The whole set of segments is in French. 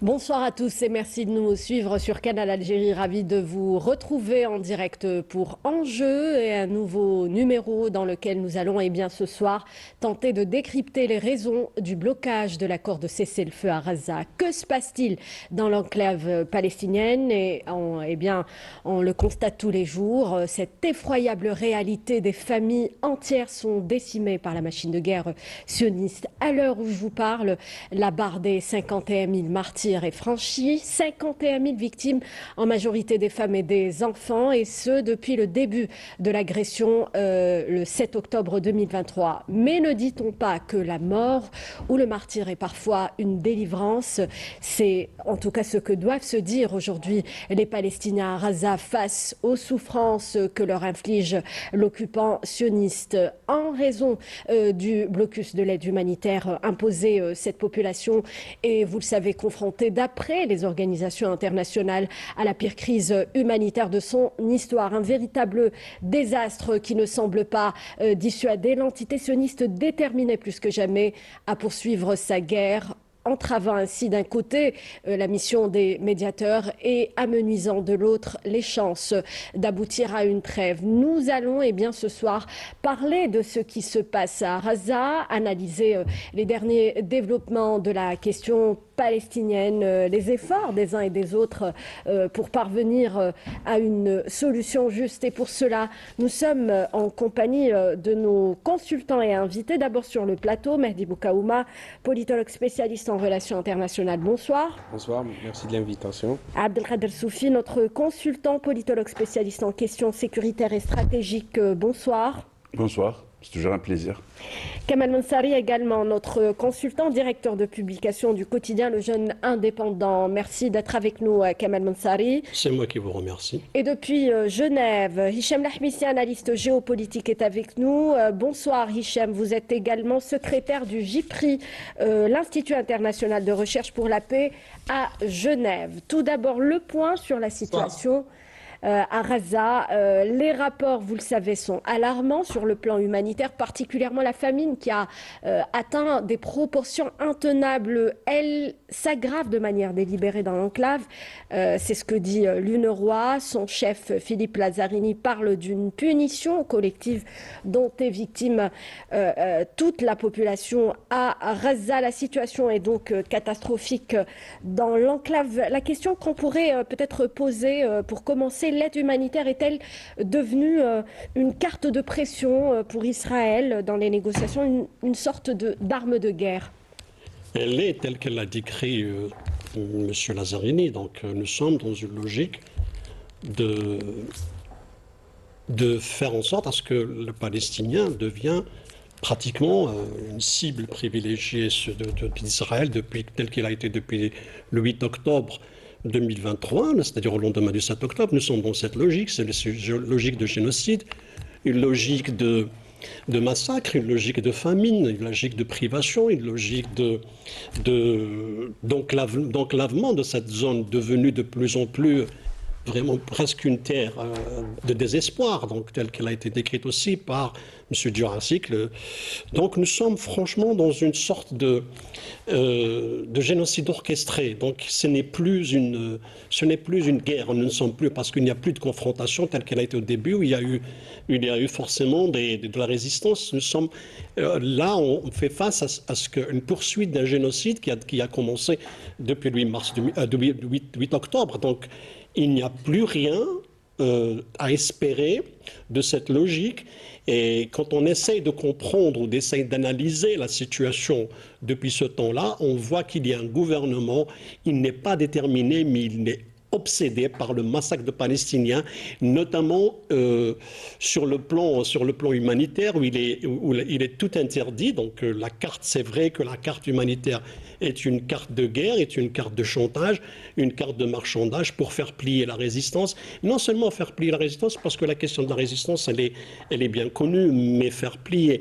Bonsoir à tous et merci de nous suivre sur Canal Algérie. Ravi de vous retrouver en direct pour Enjeu et un nouveau numéro dans lequel nous allons ce soir tenter de décrypter les raisons du blocage de l'accord de cessez-le-feu à Gaza. Que se passe-t-il dans l'enclave palestinienne on le constate tous les jours. Cette effroyable réalité, des familles entières sont décimées par la machine de guerre sioniste. À l'heure où je vous parle, la barre des 51 000 martyrs est franchie, 51 000 victimes, en majorité des femmes et des enfants, et ce depuis le début de l'agression le 7 octobre 2023. Mais ne dit-on pas que la mort ou le martyr est parfois une délivrance? C'est en tout cas ce que doivent se dire aujourd'hui les Palestiniens à Gaza face aux souffrances que leur inflige l'occupant sioniste en raison du blocus de l'aide humanitaire imposé cette population et vous le savez confrontée d'après les organisations internationales à la pire crise humanitaire de son histoire. Un véritable désastre qui ne semble pas dissuader l'entité sioniste déterminée plus que jamais à poursuivre sa guerre, entravant ainsi d'un côté la mission des médiateurs et amenuisant de l'autre les chances d'aboutir à une trêve. Nous allons ce soir parler de ce qui se passe à Gaza, analyser les derniers développements de la question palestinienne, les efforts des uns et des autres pour parvenir à une solution juste. Et pour cela, nous sommes en compagnie de nos consultants et invités. D'abord sur le plateau, Mehdi Boukaouma, politologue spécialiste en relations internationales. Bonsoir. Bonsoir, merci de l'invitation. Abdelkader Soufi, notre consultant politologue spécialiste en questions sécuritaires et stratégiques. Bonsoir. Bonsoir, c'est toujours un plaisir. Kamal Mansari également, notre consultant, directeur de publication du quotidien Le Jeune Indépendant. Merci d'être avec nous, Kamal Mansari. C'est moi qui vous remercie. Et depuis Genève, Hicham Lahmissi, analyste géopolitique, est avec nous. Bonsoir Hicham, vous êtes également secrétaire du JIPRI, l'Institut international de recherche pour la paix à Genève. Tout d'abord, le point sur la situation à Gaza. Les rapports, vous le savez, sont alarmants sur le plan humanitaire, particulièrement la famine qui a atteint des proportions intenables. Elle s'aggrave de manière délibérée dans l'enclave. C'est ce que dit l'UNRWA. Son chef, Philippe Lazzarini, parle d'une punition collective dont est victime toute la population à Gaza. La situation est donc catastrophique dans l'enclave. La question qu'on pourrait peut-être poser pour commencer, l'aide humanitaire est-elle devenue une carte de pression pour Israël dans les négociations, une sorte d'arme de guerre? Elle est telle qu'elle l'a décrit M. Lazzarini. Donc nous sommes dans une logique de faire en sorte à ce que le Palestinien devienne pratiquement une cible privilégiée d'Israël tel qu'il a été depuis le 8 octobre 2023, c'est-à-dire au lendemain du 7 octobre. Nous sommes dans cette logique, c'est une logique de génocide, une logique de massacre, une logique de famine, une logique de privation, une logique d'enclavement de cette zone devenue de plus en plus vraiment presque une terre de désespoir, donc telle qu'elle a été décrite aussi par M. Djurassic. Donc nous sommes franchement dans une sorte de génocide orchestré. Donc ce n'est plus une guerre. Nous ne sommes plus, parce qu'il n'y a plus de confrontation telle qu'elle a été au début, où il y a eu forcément de la résistance. Nous sommes là, on fait face à une poursuite d'un génocide qui a commencé depuis le 8 octobre. Donc il n'y a plus rien à espérer de cette logique. Et quand on essaye de comprendre ou d'essayer d'analyser la situation depuis ce temps-là, on voit qu'il y a un gouvernement, il n'est pas déterminé, mais il est obsédé par le massacre de Palestiniens, notamment sur le plan humanitaire où il est tout interdit. Donc la carte, c'est vrai que la carte humanitaire est une carte de guerre, est une carte de chantage, une carte de marchandage pour faire plier la résistance. Non seulement faire plier la résistance, parce que la question de la résistance, elle est bien connue, mais faire plier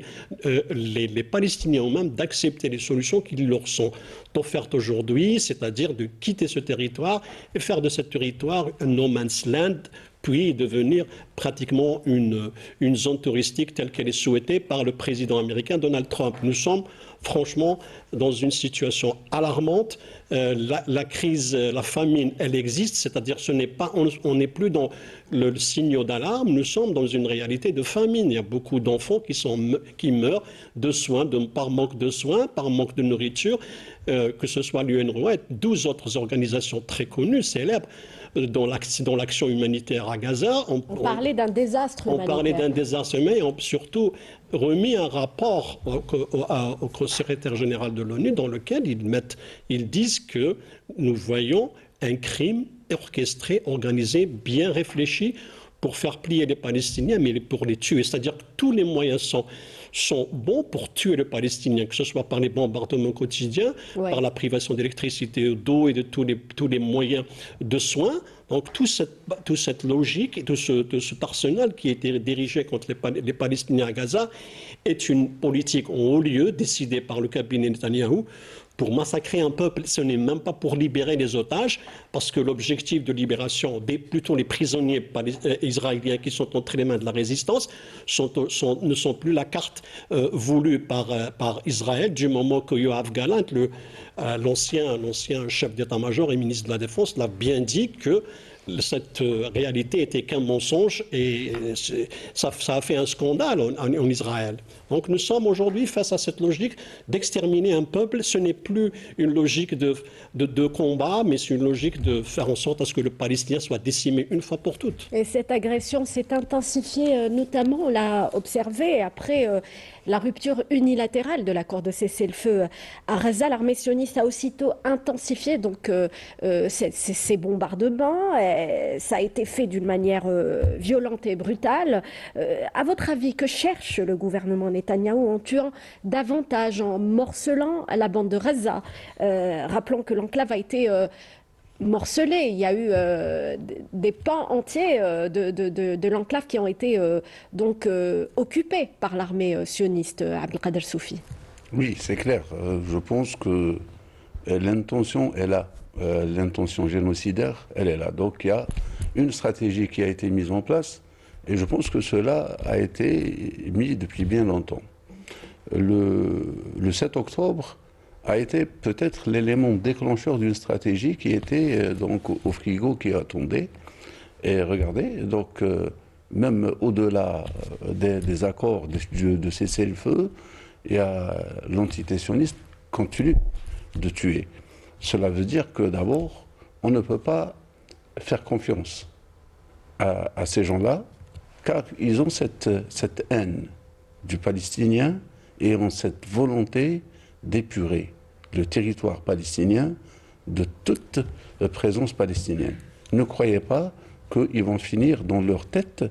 les Palestiniens eux-mêmes d'accepter les solutions qui leur sont offertes aujourd'hui, c'est-à-dire de quitter ce territoire et faire de ce territoire un no man's land, puis devenir pratiquement une zone touristique telle qu'elle est souhaitée par le président américain Donald Trump. Nous sommes franchement dans une situation alarmante. La crise, la famine, elle existe, c'est-à-dire on n'est plus dans le signal d'alarme, nous sommes dans une réalité de famine. Il y a beaucoup d'enfants qui meurent de soins, par manque de soins, par manque de nourriture, que ce soit l'UNRWA et 12 autres organisations très connues, célèbres, dans l'action humanitaire à Gaza. On parlait d'un désastre humanitaire. On parlait d'un désastre humain et surtout remis un rapport au secrétaire général de l'ONU dans lequel ils disent que nous voyons un crime orchestré, organisé, bien réfléchi pour faire plier les Palestiniens, mais pour les tuer. C'est-à-dire que tous les moyens sont bons pour tuer les Palestiniens, que ce soit par les bombardements quotidiens, par la privation d'électricité, d'eau et de tous les moyens de soins. Donc toute cette logique et tout cet arsenal qui a été dirigé contre les Palestiniens à Gaza est une politique en haut lieu décidée par le cabinet Netanyahou pour massacrer un peuple. Ce n'est même pas pour libérer les otages, parce que l'objectif de libération, plutôt les prisonniers israéliens qui sont entre les mains de la résistance, ne sont plus la carte voulue par Israël, du moment que Yoav Gallant, l'ancien chef d'état-major et ministre de la Défense, l'a bien dit que cette réalité était qu'un mensonge et ça a fait un scandale en Israël. Donc nous sommes aujourd'hui face à cette logique d'exterminer un peuple. Ce n'est plus une logique de combat, mais c'est une logique de faire en sorte à ce que le Palestinien soit décimé une fois pour toutes. Et cette agression s'est intensifiée, notamment, on l'a observé, après la rupture unilatérale de l'accord de cessez-le-feu à Gaza. L'armée sioniste a aussitôt intensifié donc, ces bombardements. Ça a été fait d'une manière violente et brutale. À votre avis, que cherche le gouvernement Netanyahou en tuant davantage, en morcelant la bande de Gaza? Rappelons que l'enclave a été morcelée. Il y a eu des pans entiers de l'enclave qui ont été occupés par l'armée sioniste. Abdelkader Soufi. Oui, c'est clair. Je pense que l'intention est là. L'intention génocidaire, elle est là. Donc il y a une stratégie qui a été mise en place et je pense que cela a été mis depuis bien longtemps. Le 7 octobre a été peut-être l'élément déclencheur d'une stratégie qui était donc au frigo, qui attendait. Et regardez, donc même au-delà des accords de cessez-le-feu, il y a l'entité sioniste continue de tuer. Cela veut dire que d'abord, on ne peut pas faire confiance à ces gens-là, car ils ont cette haine du Palestinien et ont cette volonté d'épurer le territoire palestinien de toute présence palestinienne. Ne croyez pas qu'ils vont finir dans leur tête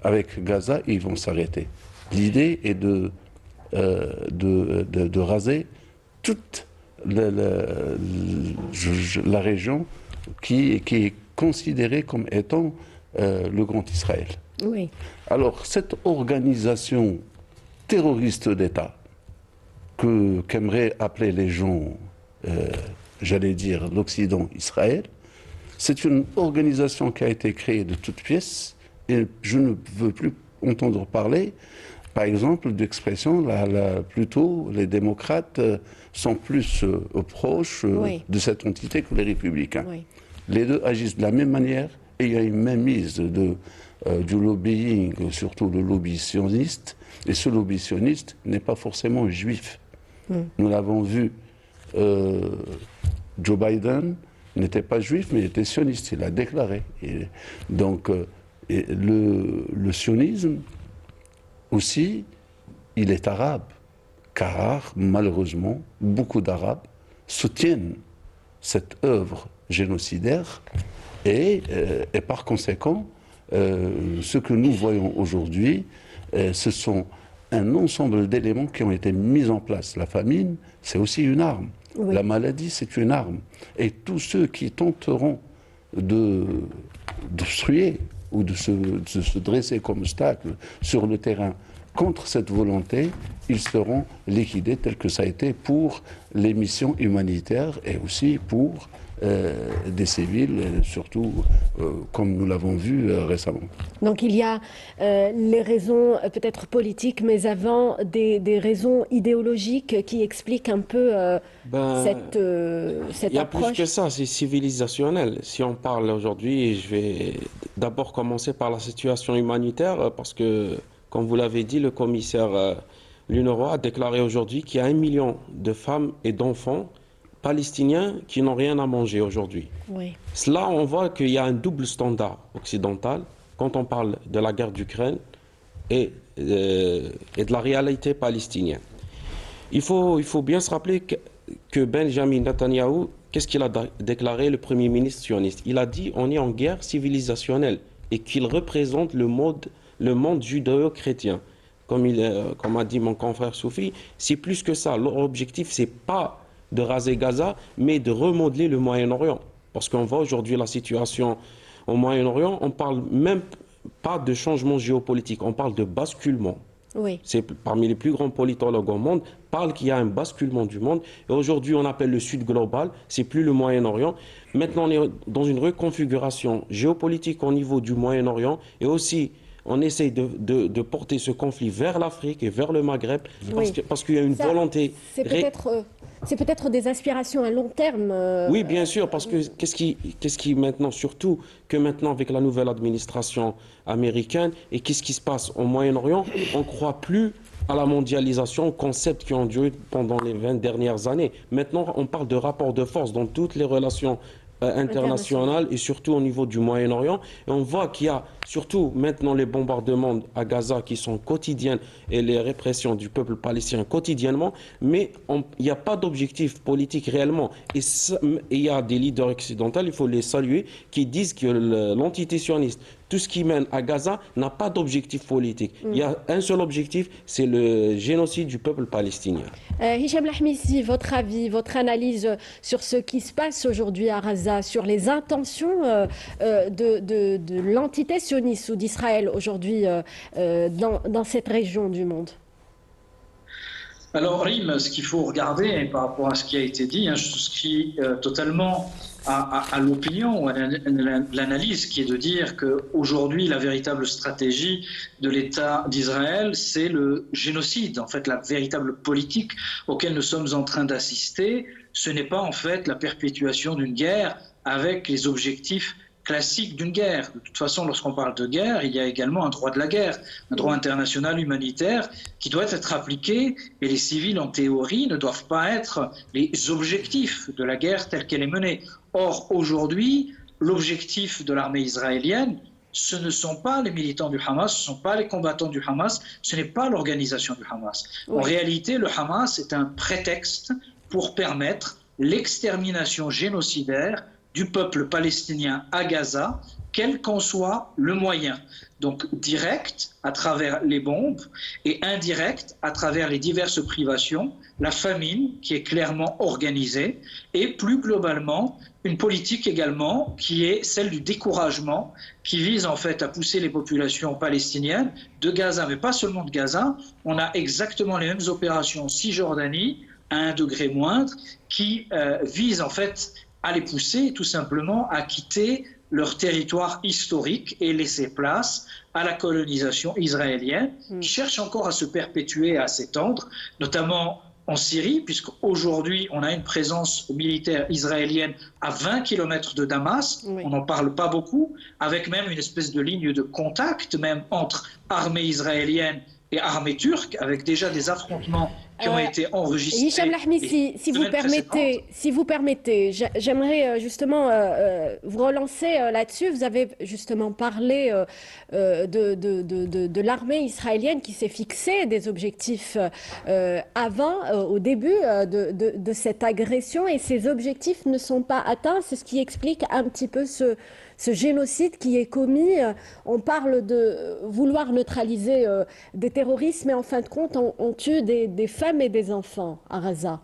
avec Gaza et ils vont s'arrêter. L'idée est de raser toute la région qui est considérée comme étant le Grand Israël. Oui. Alors, cette organisation terroriste d'État qu'aimeraient appeler les gens, j'allais dire, l'Occident Israël, c'est une organisation qui a été créée de toutes pièces et je ne veux plus entendre parler, par exemple, d'expression, plutôt les démocrates sont plus proches de cette entité que les républicains. Oui. Les deux agissent de la même manière et il y a une mainmise du lobbying, surtout le lobby sioniste, et ce lobby sioniste n'est pas forcément juif. Nous l'avons vu, Joe Biden n'était pas juif, mais il était sioniste, il l'a déclaré. Donc, le sionisme aussi, il est arabe, car malheureusement, beaucoup d'Arabes soutiennent cette œuvre génocidaire et par conséquent, ce que nous voyons aujourd'hui, ce sont un ensemble d'éléments qui ont été mis en place. La famine, c'est aussi une arme. Oui. La maladie, c'est une arme. Et tous ceux qui tenteront d'obstruer ou de se dresser comme obstacle sur le terrain contre cette volonté, ils seront liquidés tel que ça a été pour les missions humanitaires et aussi pour des civils, surtout comme nous l'avons vu récemment. Donc il y a les raisons peut-être politiques, mais avant des raisons idéologiques qui expliquent un peu cette Il y a plus approche. que ça, c'est civilisationnel. Si on parle aujourd'hui, je vais d'abord commencer par la situation humanitaire, parce que, comme vous l'avez dit, le commissaire l'UNRWA a déclaré aujourd'hui qu'il y a 1 million de femmes et d'enfants palestiniens qui n'ont rien à manger aujourd'hui. Oui. Cela, on voit qu'il y a un double standard occidental quand on parle de la guerre d'Ukraine et de la réalité palestinienne. Il faut bien se rappeler que Benjamin Netanyahou, qu'est-ce qu'il a déclaré, le Premier ministre sioniste? Il a dit on est en guerre civilisationnelle et qu'il représente le monde judéo-chrétien. Comme a dit mon confrère Soufi, c'est plus que ça. Leur objectif, c'est pas de raser Gaza, mais de remodeler le Moyen-Orient. Parce qu'on voit aujourd'hui la situation au Moyen-Orient, on parle même pas de changement géopolitique, on parle de basculement. Oui. C'est parmi les plus grands politologues au monde, parle qu'il y a un basculement du monde. Et aujourd'hui, on appelle le Sud global, c'est plus le Moyen-Orient. Maintenant, on est dans une reconfiguration géopolitique au niveau du Moyen-Orient et aussi on essaye de porter ce conflit vers l'Afrique et vers le Maghreb parce qu'il y a une volonté. C'est peut-être des aspirations à long terme. Oui, bien sûr, parce que qu'est-ce qui maintenant, surtout que maintenant avec la nouvelle administration américaine, et qu'est-ce qui se passe au Moyen-Orient, on ne croit plus à la mondialisation, concept qui ont duré pendant les 20 dernières années. Maintenant, on parle de rapport de force dans toutes les relations internationales et surtout au niveau du Moyen-Orient. Et on voit qu'il y a surtout maintenant les bombardements à Gaza qui sont quotidiens et les répressions du peuple palestinien quotidiennement, mais il n'y a pas d'objectif politique réellement. Et il y a des leaders occidentaux, il faut les saluer, qui disent que l'entité sioniste, tout ce qui mène à Gaza n'a pas d'objectif politique. Il y a un seul objectif, c'est le génocide du peuple palestinien. Hicham Lahmisi, votre avis, votre analyse sur ce qui se passe aujourd'hui à Gaza, sur les intentions de l'entité sioniste ou d'Israël aujourd'hui dans cette région du monde? Alors, Rim, ce qu'il faut regarder par rapport à ce qui a été dit, je souscris totalement à l'opinion ou à l'analyse qui est de dire qu'aujourd'hui, la véritable stratégie de l'État d'Israël, c'est le génocide. En fait, la véritable politique auquel nous sommes en train d'assister, ce n'est pas en fait la perpétuation d'une guerre avec les objectifs classique d'une guerre. De toute façon, lorsqu'on parle de guerre, il y a également un droit de la guerre, un droit international humanitaire qui doit être appliqué et les civils, en théorie, ne doivent pas être les objectifs de la guerre telle qu'elle est menée. Or, aujourd'hui, l'objectif de l'armée israélienne, ce ne sont pas les militants du Hamas, ce ne sont pas les combattants du Hamas, ce n'est pas l'organisation du Hamas. En réalité, le Hamas est un prétexte pour permettre l'extermination génocidaire du peuple palestinien à Gaza, quel qu'en soit le moyen. Donc direct à travers les bombes et indirect à travers les diverses privations, la famine qui est clairement organisée et plus globalement une politique également qui est celle du découragement qui vise en fait à pousser les populations palestiniennes de Gaza, mais pas seulement de Gaza. On a exactement les mêmes opérations en Cisjordanie à 1 degré moindre qui visent en fait à les pousser tout simplement à quitter leur territoire historique et laisser place à la colonisation israélienne qui cherche encore à se perpétuer et à s'étendre, notamment en Syrie, puisqu'aujourd'hui on a une présence militaire israélienne à 20 km de Damas, on n'en parle pas beaucoup, avec même une espèce de ligne de contact même entre armée israélienne et armée turque, avec déjà des affrontements qui ont été enregistrés. Hicham Lahmisi, si vous permettez, j'aimerais justement vous relancer là-dessus. Vous avez justement parlé de l'armée israélienne qui s'est fixé des objectifs au début de cette agression, et ces objectifs ne sont pas atteints. C'est ce qui explique un petit peu ce génocide qui est commis. On parle de vouloir neutraliser des terroristes, mais en fin de compte, on tue des femmes et des enfants à Gaza.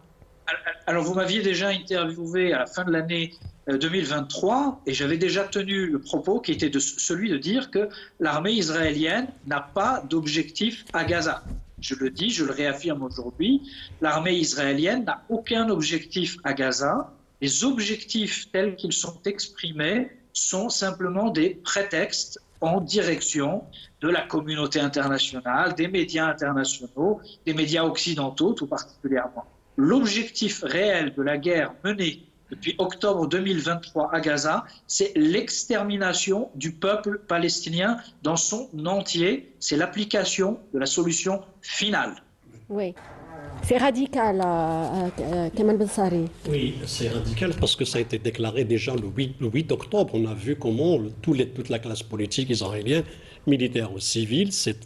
Alors, vous m'aviez déjà interviewé à la fin de l'année 2023 et j'avais déjà tenu le propos qui était celui de dire que l'armée israélienne n'a pas d'objectif à Gaza. Je le dis, je le réaffirme aujourd'hui, l'armée israélienne n'a aucun objectif à Gaza. Les objectifs tels qu'ils sont exprimés sont simplement des prétextes en direction de la communauté internationale, des médias internationaux, des médias occidentaux tout particulièrement. L'objectif réel de la guerre menée depuis octobre 2023 à Gaza, c'est l'extermination du peuple palestinien dans son entier. C'est l'application de la solution finale. Oui. C'est radical, Kemal Bensari. Oui, c'est radical parce que ça a été déclaré déjà le 8 octobre. On a vu comment toute la classe politique israélienne, militaire ou civile, s'est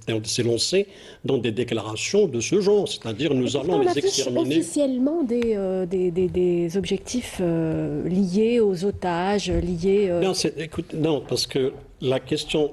lancée dans des déclarations de ce genre. C'est-à-dire, nous allons les exterminer. Officiellement des objectifs liés aux otages, liés... Non, écoute, non, parce que la question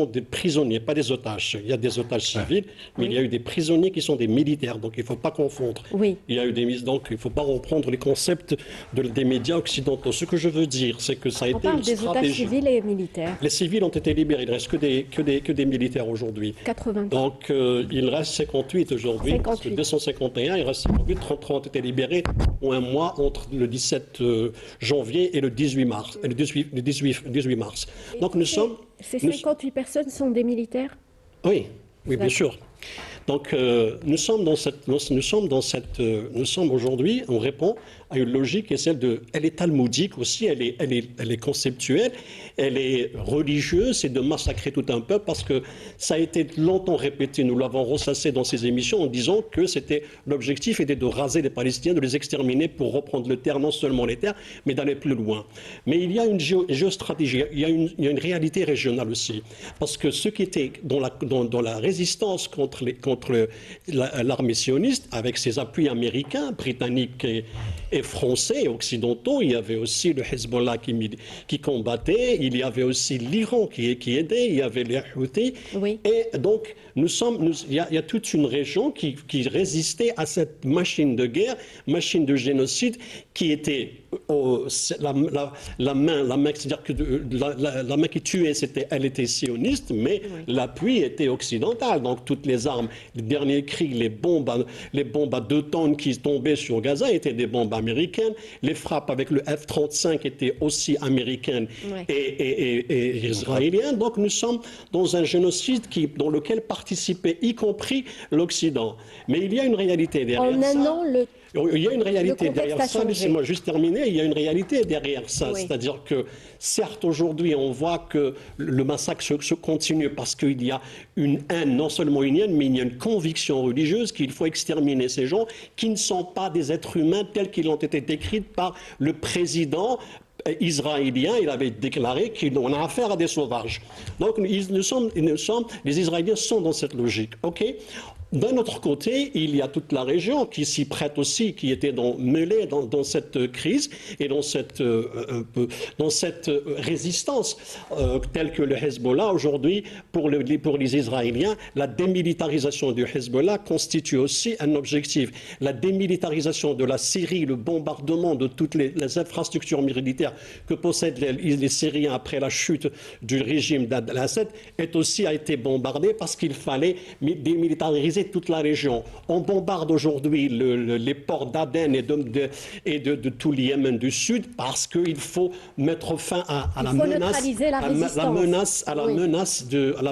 des prisonniers, pas des otages. Il y a des otages civils, mais il y a eu des prisonniers qui sont des militaires, donc il ne faut pas confondre. Oui. Il y a eu donc il ne faut pas reprendre les concepts des médias occidentaux. Ce que je veux dire, c'est que ça a été une stratégie. On parle des otages civils et militaires. Les civils ont été libérés, il ne reste que des militaires aujourd'hui. 80. Donc il reste 58 aujourd'hui, parce que 251, il reste 58, 33 ont été libérés en un mois entre le 17 janvier et le 18 mars. Donc nous sommes... Ces 58 personnes sont des militaires? Oui, bien sûr. Donc nous sommes aujourd'hui, on répond à une logique qui est elle est talmudique aussi, elle est conceptuelle, elle est religieuse, c'est de massacrer tout un peuple parce que ça a été longtemps répété, nous l'avons ressassé dans ces émissions en disant que l'objectif était de raser les Palestiniens, de les exterminer pour reprendre le terre, non seulement les terres, mais d'aller plus loin. Mais il y a une géostratégie, il y a une réalité régionale aussi, parce que ceux qui étaient dans la résistance contre l'armée sioniste, avec ses appuis américains, britanniques et français et occidentaux, il y avait aussi le Hezbollah qui combattait, il y avait aussi l'Iran qui aidait, il y avait les Houthis. Oui. Et donc, il y a toute une région qui résistait à cette machine de guerre, machine de génocide, qui était la main, c'est-à-dire que la main qui tuait, elle était sioniste, mais l'appui était occidental. Donc toutes les armes, les derniers cris, les bombes à 2 tonnes qui tombaient sur Gaza étaient des bombes américaines. Les frappes avec le F-35 étaient aussi américaines et israéliennes. Donc nous sommes dans un génocide dans lequel participait y compris l'Occident. Mais il y a une réalité derrière ça. En un an, il y a une réalité derrière ça, laissez-moi juste terminer, il y a une réalité derrière ça, Oui. c'est-à-dire que certes aujourd'hui on voit que le massacre se continue parce qu'il y a une haine, non seulement une haine, mais il y a une conviction religieuse qu'il faut exterminer ces gens qui ne sont pas des êtres humains tels qu'ils ont été décrits par le président israélien. Il avait déclaré qu'on a affaire à des sauvages. Donc les Israéliens sont dans cette logique. Ok. D'un autre côté, il y a toute la région qui s'y prête aussi, qui était mêlée dans cette crise et dans cette résistance, telle que le Hezbollah. Aujourd'hui, pour les Israéliens, la démilitarisation du Hezbollah constitue aussi un objectif. La démilitarisation de la Syrie, le bombardement de toutes les infrastructures militaires que possèdent les Syriens après la chute du régime d'Al-Assad a été bombardé parce qu'il fallait démilitariser toute la région. On bombarde aujourd'hui les ports d'Aden et de tout le Yémen du Sud parce qu'il faut mettre fin à la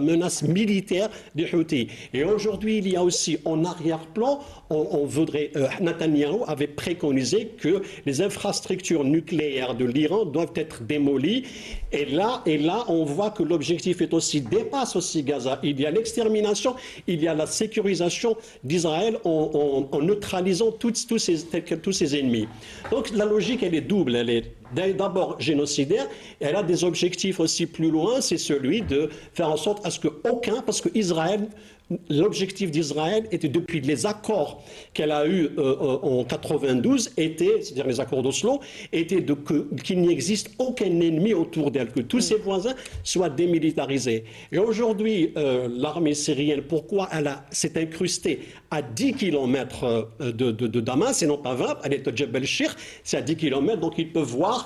menace militaire des Houthis. Et aujourd'hui, il y a aussi en arrière-plan, Netanyahou avait préconisé que les infrastructures nucléaires de l'Iran doivent être démolies. Et là, on voit que l'objectif dépasse aussi Gaza. Il y a l'extermination, il y a la sécurisation d'Israël en neutralisant tous ses ennemis. Donc la logique, elle est double. Elle est d'abord génocidaire, et elle a des objectifs aussi plus loin, c'est celui de faire en sorte à ce parce que Israël, l'objectif d'Israël était, depuis les accords qu'elle a eus en 92, c'est-à-dire les accords d'Oslo, était qu'il n'y existe aucun ennemi autour d'elle, que tous ses voisins soient démilitarisés. Et aujourd'hui, l'armée syrienne, pourquoi s'est incrustée à 10 km de Damas et non pas 20, elle est à Jebel Shir, c'est à 10 km, donc ils peuvent voir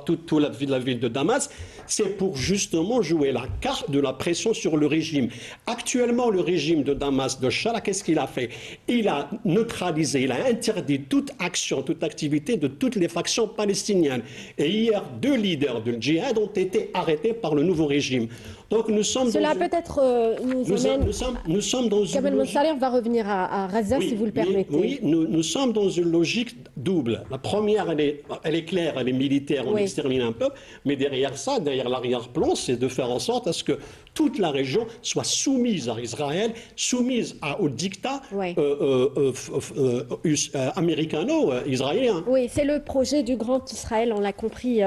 toute la ville de Damas. C'est pour justement jouer la carte de la pression sur le régime. Actuellement, le régime de Damas, de Shara, qu'est-ce qu'il a fait? Il a neutralisé, il a interdit toute action, toute activité de toutes les factions palestiniennes. Et hier, 2 leaders du djihad ont été arrêtés par le nouveau régime. Donc nous sommes Cela peut-être nous sommes dans une Kamel Monsalier va revenir à Gaza, si vous le permettez. Oui, nous sommes dans une logique double. La première, elle est claire, elle est militaire, on extermine un peuple, mais derrière ça, derrière l'arrière-plan, c'est de faire en sorte à ce que toute la région soit soumise à Israël, soumise au dictat américano-israélien. Oui, c'est le projet du Grand Israël, on l'a compris.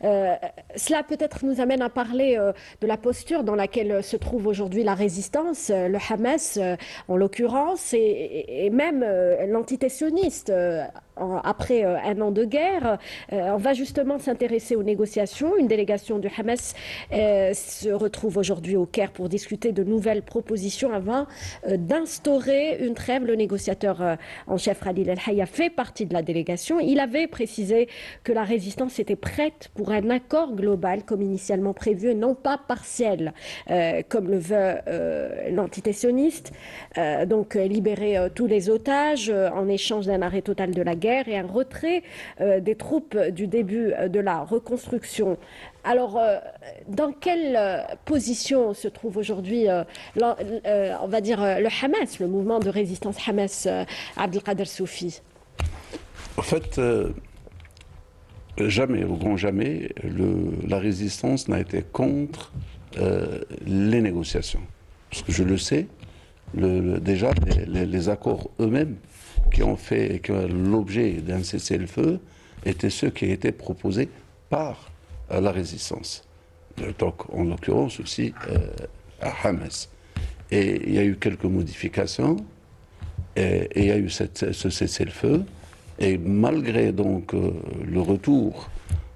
Cela peut-être nous amène à parler de la posture dans laquelle se trouve aujourd'hui la résistance, le Hamas en l'occurrence, et même l'entité sioniste. Après un an de guerre, on va justement s'intéresser aux négociations. Une délégation du Hamas se retrouve aujourd'hui au Caire pour discuter de nouvelles propositions avant d'instaurer une trêve. Le négociateur en chef Khalil El-Hayya fait partie de la délégation. Il avait précisé que la résistance était prête pour un accord global comme initialement prévu, et non pas partiel, comme le veut l'entité sioniste. Donc libérer tous les otages en échange d'un arrêt total de la guerre et un retrait des troupes du début de la reconstruction. Alors, dans quelle position se trouve aujourd'hui, on va dire, le Hamas, le mouvement de résistance Hamas, Abdelkader Soufi? En fait, jamais, au grand jamais, la résistance n'a été contre les négociations. Parce que je le sais, déjà, les accords eux-mêmes qui ont l'objet d'un cessez-le-feu étaient ceux qui étaient proposés par la résistance. Donc, en l'occurrence aussi à Hamas. Et il y a eu quelques modifications, et il y a eu ce cessez-le-feu, et malgré donc le retour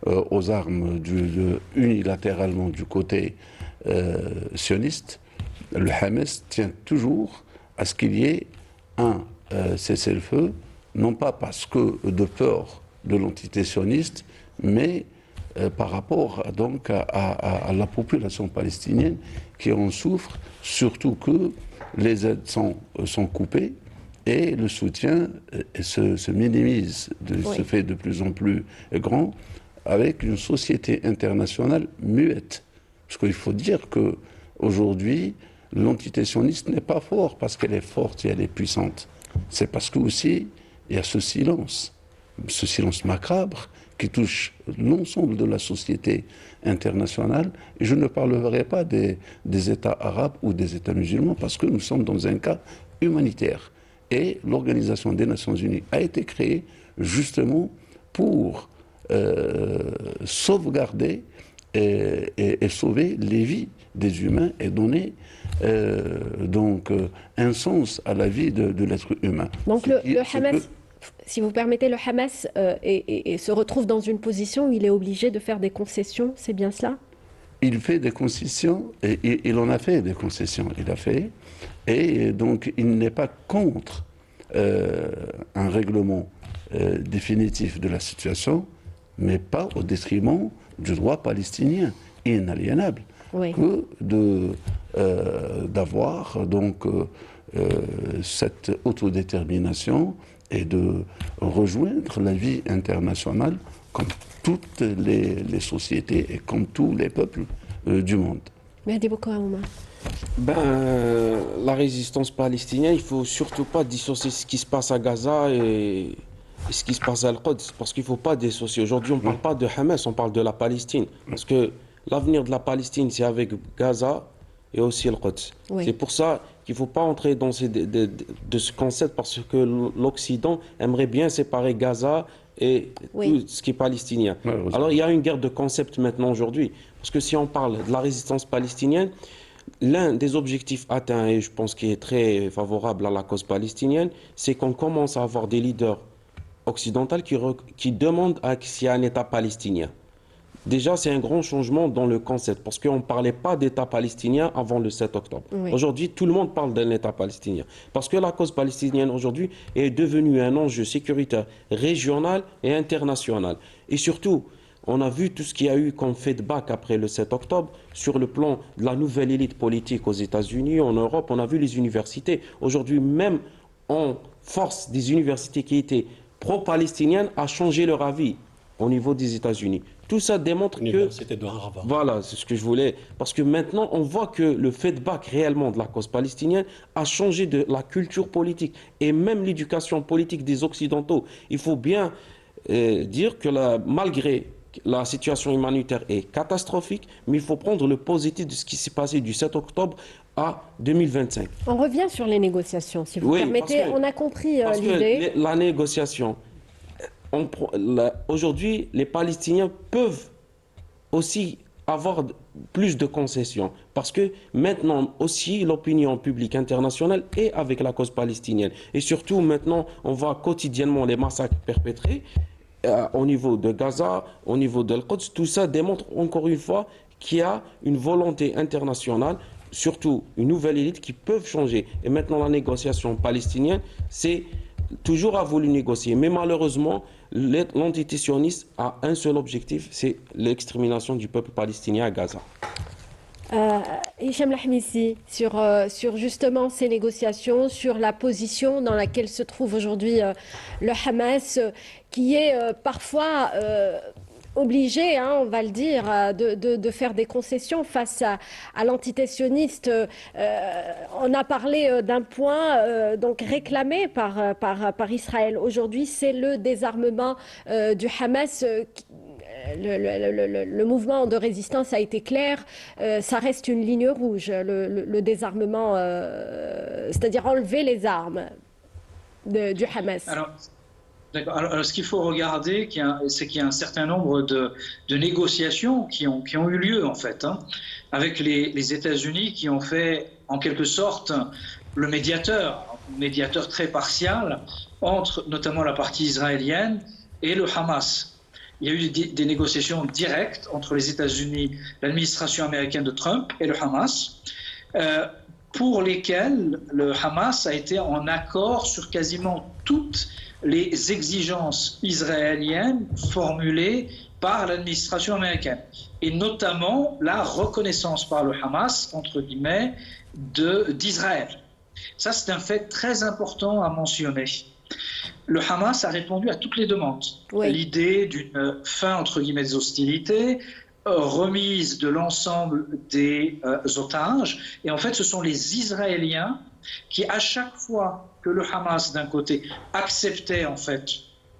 aux armes unilatéralement du côté sioniste, le Hamas tient toujours à ce qu'il y ait un cessez-le-feu, non pas parce que de peur de l'entité sioniste, mais par rapport donc à la population palestinienne qui en souffre, surtout que les aides sont coupées et le soutien se minimise, se fait de plus en plus grand, avec une société internationale muette. Parce qu'il faut dire qu'aujourd'hui, l'entité sioniste n'est pas forte parce qu'elle est forte et elle est puissante. C'est parce que aussi il y a ce silence macabre qui touche l'ensemble de la société internationale. Et je ne parlerai pas des États arabes ou des États musulmans parce que nous sommes dans un cas humanitaire. Et l'Organisation des Nations Unies a été créée justement pour sauvegarder et sauver les vies des humains et donner un sens à la vie de l'être humain. Donc le Hamas, si vous permettez, le Hamas se retrouve dans une position où il est obligé de faire des concessions, c'est bien cela? Il fait des concessions, et il en a fait des concessions, il a fait, et donc il n'est pas contre un règlement définitif de la situation, mais pas au détriment du droit palestinien inaliénable, que d'avoir donc cette autodétermination et de rejoindre la vie internationale comme toutes les sociétés et comme tous les peuples du monde. Mehdi Boukaouma. La résistance palestinienne, il ne faut surtout pas dissocier ce qui se passe à Gaza et ce qui se passe à Al-Quds, parce qu'il ne faut pas dissocier. Aujourd'hui, on ne parle pas de Hamas, on parle de la Palestine. Parce que l'avenir de la Palestine, c'est avec Gaza et aussi Al-Quds. Oui. C'est pour ça qu'il ne faut pas entrer dans de ce concept, parce que l'Occident aimerait bien séparer Gaza et Oui. tout ce qui est palestinien. Malheureusement. Alors il y a une guerre de concept maintenant aujourd'hui, parce que si on parle de la résistance palestinienne, l'un des objectifs atteints, et je pense qu'il est très favorable à la cause palestinienne, c'est qu'on commence à avoir des leaders occidentaux qui demandent qu'il y ait un État palestinien. Déjà, c'est un grand changement dans le concept, parce qu'on ne parlait pas d'État palestinien avant le 7 octobre. Oui. Aujourd'hui, tout le monde parle d'un État palestinien, parce que la cause palestinienne aujourd'hui est devenue un enjeu sécuritaire régional et international. Et surtout, on a vu tout ce qu'il y a eu comme feedback après le 7 octobre sur le plan de la nouvelle élite politique aux États-Unis, en Europe. On a vu les universités. Aujourd'hui, même on force des universités qui étaient pro-palestiniennes à changer leur avis au niveau des États-Unis. Tout ça démontre que... L'université de Harvard. Voilà, c'est ce que je voulais. Parce que maintenant, on voit que le feedback réellement de la cause palestinienne a changé de la culture politique et même l'éducation politique des Occidentaux. Il faut bien dire que malgré la situation humanitaire est catastrophique, mais il faut prendre le positif de ce qui s'est passé du 7 octobre à 2025. On revient sur les négociations, si vous Oui, permettez. parce que- On a compris Parce l'idée. que la négociation, aujourd'hui, les Palestiniens peuvent aussi avoir plus de concessions. Parce que maintenant aussi, l'opinion publique internationale est avec la cause palestinienne. Et surtout, maintenant, on voit quotidiennement les massacres perpétrés au niveau de Gaza, au niveau de Al-Quds. Tout ça démontre encore une fois qu'il y a une volonté internationale, surtout une nouvelle élite qui peuvent changer. Et maintenant, la négociation palestinienne, c'est toujours a voulu négocier. Mais malheureusement, l'entité sioniste a un seul objectif, c'est l'extermination du peuple palestinien à Gaza. Hicham Lahmisi, sur justement ces négociations, sur la position dans laquelle se trouve aujourd'hui le Hamas, qui est parfois obligé, on va le dire, de faire des concessions face à l'entité sioniste. On a parlé d'un point donc réclamé par Israël. Aujourd'hui, c'est le désarmement du Hamas. Le mouvement de résistance a été clair, ça reste une ligne rouge, le désarmement, c'est-à-dire enlever les armes du Hamas. D'accord. Alors, ce qu'il faut regarder, c'est qu'il y a un certain nombre de négociations qui ont eu lieu, en fait, avec les États-Unis qui ont fait, en quelque sorte, le médiateur très partial entre notamment la partie israélienne et le Hamas. Il y a eu des négociations directes entre les États-Unis, l'administration américaine de Trump et le Hamas, pour lesquelles le Hamas a été en accord sur quasiment toutes les exigences israéliennes formulées par l'administration américaine, et notamment la reconnaissance par le Hamas, entre guillemets, d'Israël. Ça, c'est un fait très important à mentionner. Le Hamas a répondu à toutes les demandes. Oui. L'idée d'une fin, entre guillemets, des hostilités, remise de l'ensemble des otages. Et en fait, ce sont les Israéliens qui, à chaque fois que le Hamas, d'un côté, acceptait en fait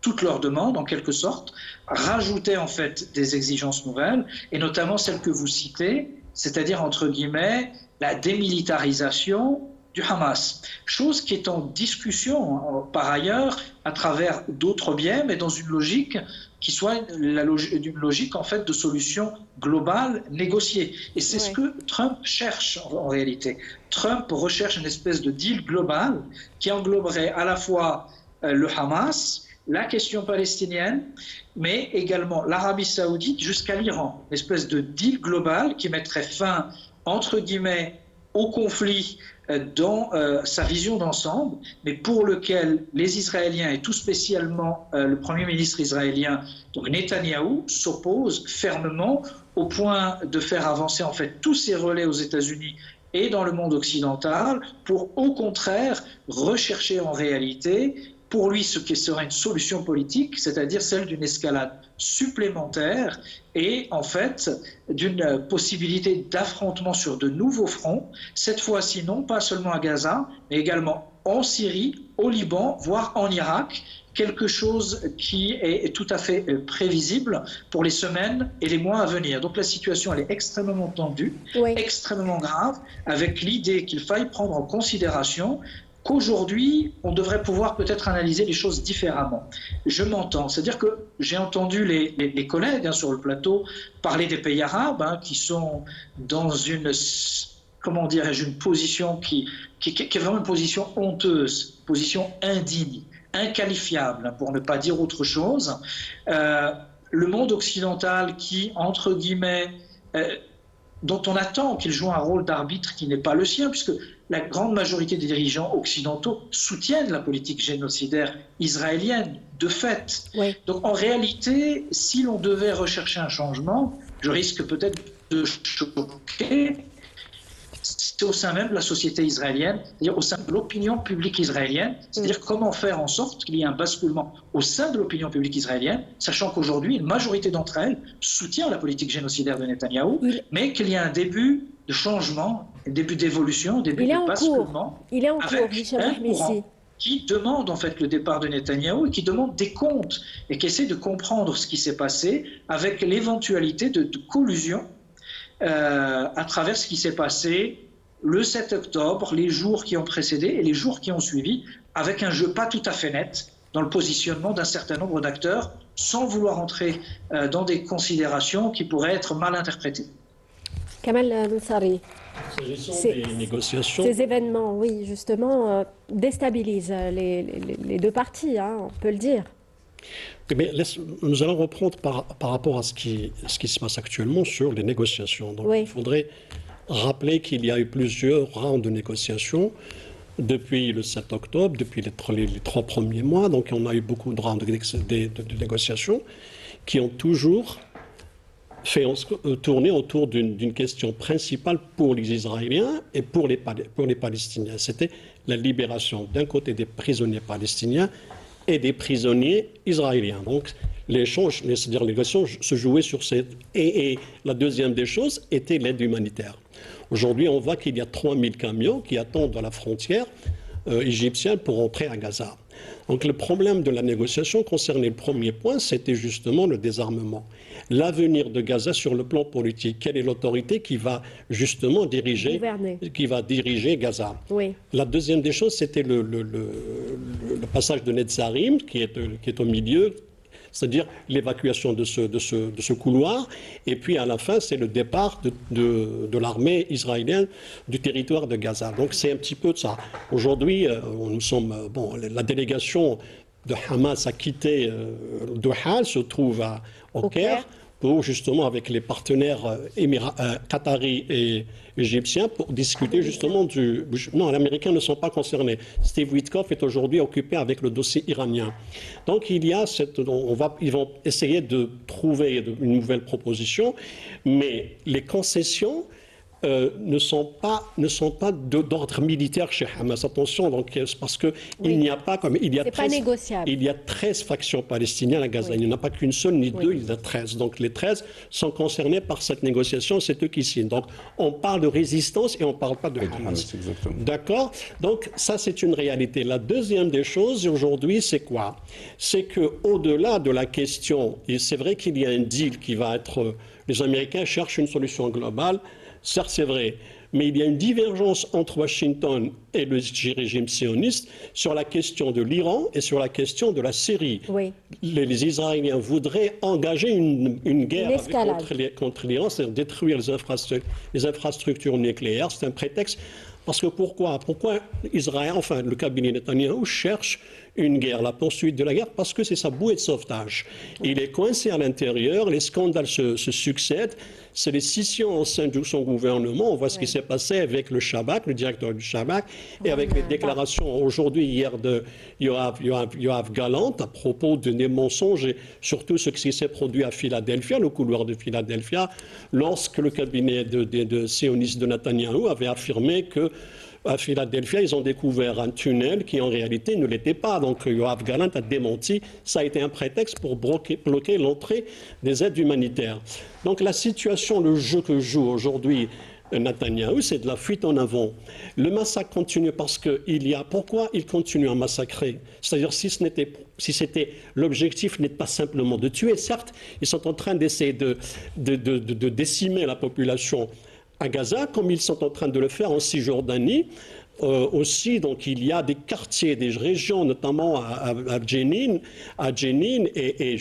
toutes leurs demandes, en quelque sorte, rajoutait en fait des exigences nouvelles, et notamment celles que vous citez, c'est-à-dire, entre guillemets, la démilitarisation du Hamas. Chose qui est en discussion, par ailleurs, à travers d'autres biais, mais dans une logique qui soit une logique en fait de solution globale négociée. Et c'est ce que Trump cherche en réalité. Trump recherche une espèce de deal global qui engloberait à la fois le Hamas, la question palestinienne, mais également l'Arabie saoudite jusqu'à l'Iran. Une espèce de deal global qui mettrait fin, entre guillemets, au conflit dans sa vision d'ensemble, mais pour lequel les Israéliens, et tout spécialement le Premier ministre israélien, donc Netanyahou, s'opposent fermement au point de faire avancer en fait tous ces relais aux États-Unis et dans le monde occidental pour au contraire rechercher en réalité pour lui ce qui serait une solution politique, c'est-à-dire celle d'une escalade supplémentaire et en fait d'une possibilité d'affrontement sur de nouveaux fronts, cette fois-ci non pas seulement à Gaza, mais également en Syrie, au Liban, voire en Irak, quelque chose qui est tout à fait prévisible pour les semaines et les mois à venir. Donc la situation elle est extrêmement tendue, extrêmement grave, avec l'idée qu'il faille prendre en considération qu'aujourd'hui, on devrait pouvoir peut-être analyser les choses différemment. Je m'entends, c'est-à-dire que j'ai entendu les collègues sur le plateau parler des pays arabes qui sont dans une, comment dirais-je, une position qui est vraiment une position honteuse, une position indigne, inqualifiable, pour ne pas dire autre chose. Le monde occidental qui, entre guillemets, dont on attend qu'il joue un rôle d'arbitre qui n'est pas le sien, puisque la grande majorité des dirigeants occidentaux soutiennent la politique génocidaire israélienne, de fait. Oui. Donc en réalité, si l'on devait rechercher un changement, je risque peut-être de choquer, c'est au sein même de la société israélienne, c'est-à-dire au sein de l'opinion publique israélienne, c'est-à-dire comment faire en sorte qu'il y ait un basculement au sein de l'opinion publique israélienne, sachant qu'aujourd'hui, une majorité d'entre elles soutient la politique génocidaire de Netanyahou, mais qu'il y a un début de changement, un début d'évolution, un début de basculement. Il est en cours, Michel Ahmisi, qui demande en fait le départ de Netanyahou et qui demande des comptes et qui essaie de comprendre ce qui s'est passé avec l'éventualité de collusion à travers ce qui s'est passé le 7 octobre, les jours qui ont précédé et les jours qui ont suivi, avec un jeu pas tout à fait net dans le positionnement d'un certain nombre d'acteurs, sans vouloir entrer dans des considérations qui pourraient être mal interprétées. Kamal Moussari. S'agissant des négociations, ces événements, oui, justement, déstabilisent les deux parties, on peut le dire. Mais nous allons reprendre par rapport à ce qui se passe actuellement sur les négociations. Donc, il faudrait rappeler qu'il y a eu plusieurs rounds de négociations depuis le 7 octobre, depuis les 3 premiers mois. Donc, on a eu beaucoup de rounds de négociations qui ont toujours fait tourner autour d'une question principale pour les Israéliens et pour les Palestiniens. C'était la libération d'un côté des prisonniers palestiniens et des prisonniers israéliens. Donc, l'échange, c'est-à-dire les négociations se jouaient sur cette... Et la deuxième des choses était l'aide humanitaire. Aujourd'hui, on voit qu'il y a 3000 camions qui attendent à la frontière égyptienne pour entrer à Gaza. Donc, le problème de la négociation concernait le premier point, c'était justement le désarmement. L'avenir de Gaza sur le plan politique. Quelle est l'autorité qui va justement diriger Gaza? Oui. La deuxième des choses, c'était le passage de Netzarim, qui est au milieu, c'est-à-dire l'évacuation de ce couloir. Et puis à la fin, c'est le départ de l'armée israélienne du territoire de Gaza. Donc c'est un petit peu de ça. Aujourd'hui, nous sommes... la délégation de Hamas a quitté Doha, se trouve au Caire, pour justement avec les partenaires qataris et égyptiens pour discuter justement Non, les Américains ne sont pas concernés. Steve Witkoff est aujourd'hui occupé avec le dossier iranien. Donc il y a ils vont essayer de trouver une nouvelle proposition, mais les concessions ne sont pas d'ordre militaire chez Hamas. Attention, donc, parce que il n'y a pas comme il y a 13, négociable. Il y a 13 factions palestiniennes à Gaza. Il n'y en a pas qu'une seule ni deux, il y en a 13. Donc les 13 sont concernés par cette négociation, c'est eux qui signent. Donc on parle de résistance et on ne parle pas de Hamas. D'accord? Donc ça c'est une réalité. La deuxième des choses aujourd'hui, c'est quoi? C'est qu'au-delà de la question, et c'est vrai qu'il y a un deal qui va être... les Américains cherchent une solution globale. Certes, c'est vrai, mais il y a une divergence entre Washington et le régime sioniste sur la question de l'Iran et sur la question de la Syrie. Oui. Les Israéliens voudraient engager une guerre contre l'Iran, c'est-à-dire détruire les infrastructures nucléaires. C'est un prétexte. Parce que pourquoi Israël, enfin le cabinet Netanyahou cherche une guerre, la poursuite de la guerre, parce que c'est sa bouée de sauvetage. Il est coincé à l'intérieur, les scandales se succèdent, c'est les scissions au sein de son gouvernement. On voit ce qui s'est passé avec le Shabak, le directeur du Shabak, et avec les déclarations aujourd'hui, hier, de Yoav Gallant à propos des mensonges et surtout ce qui s'est produit à Philadelphie, le couloir de Philadelphie, lorsque le cabinet de sionistes de Netanyahou avait affirmé que à Philadelphie, ils ont découvert un tunnel qui en réalité ne l'était pas. Donc Yoav Gallant a démenti. Ça a été un prétexte pour bloquer l'entrée des aides humanitaires. Donc la situation, le jeu que joue aujourd'hui Netanyahou, c'est de la fuite en avant. Le massacre continue parce pourquoi il continue à massacrer? C'est-à-dire si c'était l'objectif n'est pas simplement de tuer, certes, ils sont en train d'essayer de décimer la population à Gaza, comme ils sont en train de le faire en Cisjordanie, aussi, donc il y a des quartiers, des régions, notamment à Jenin et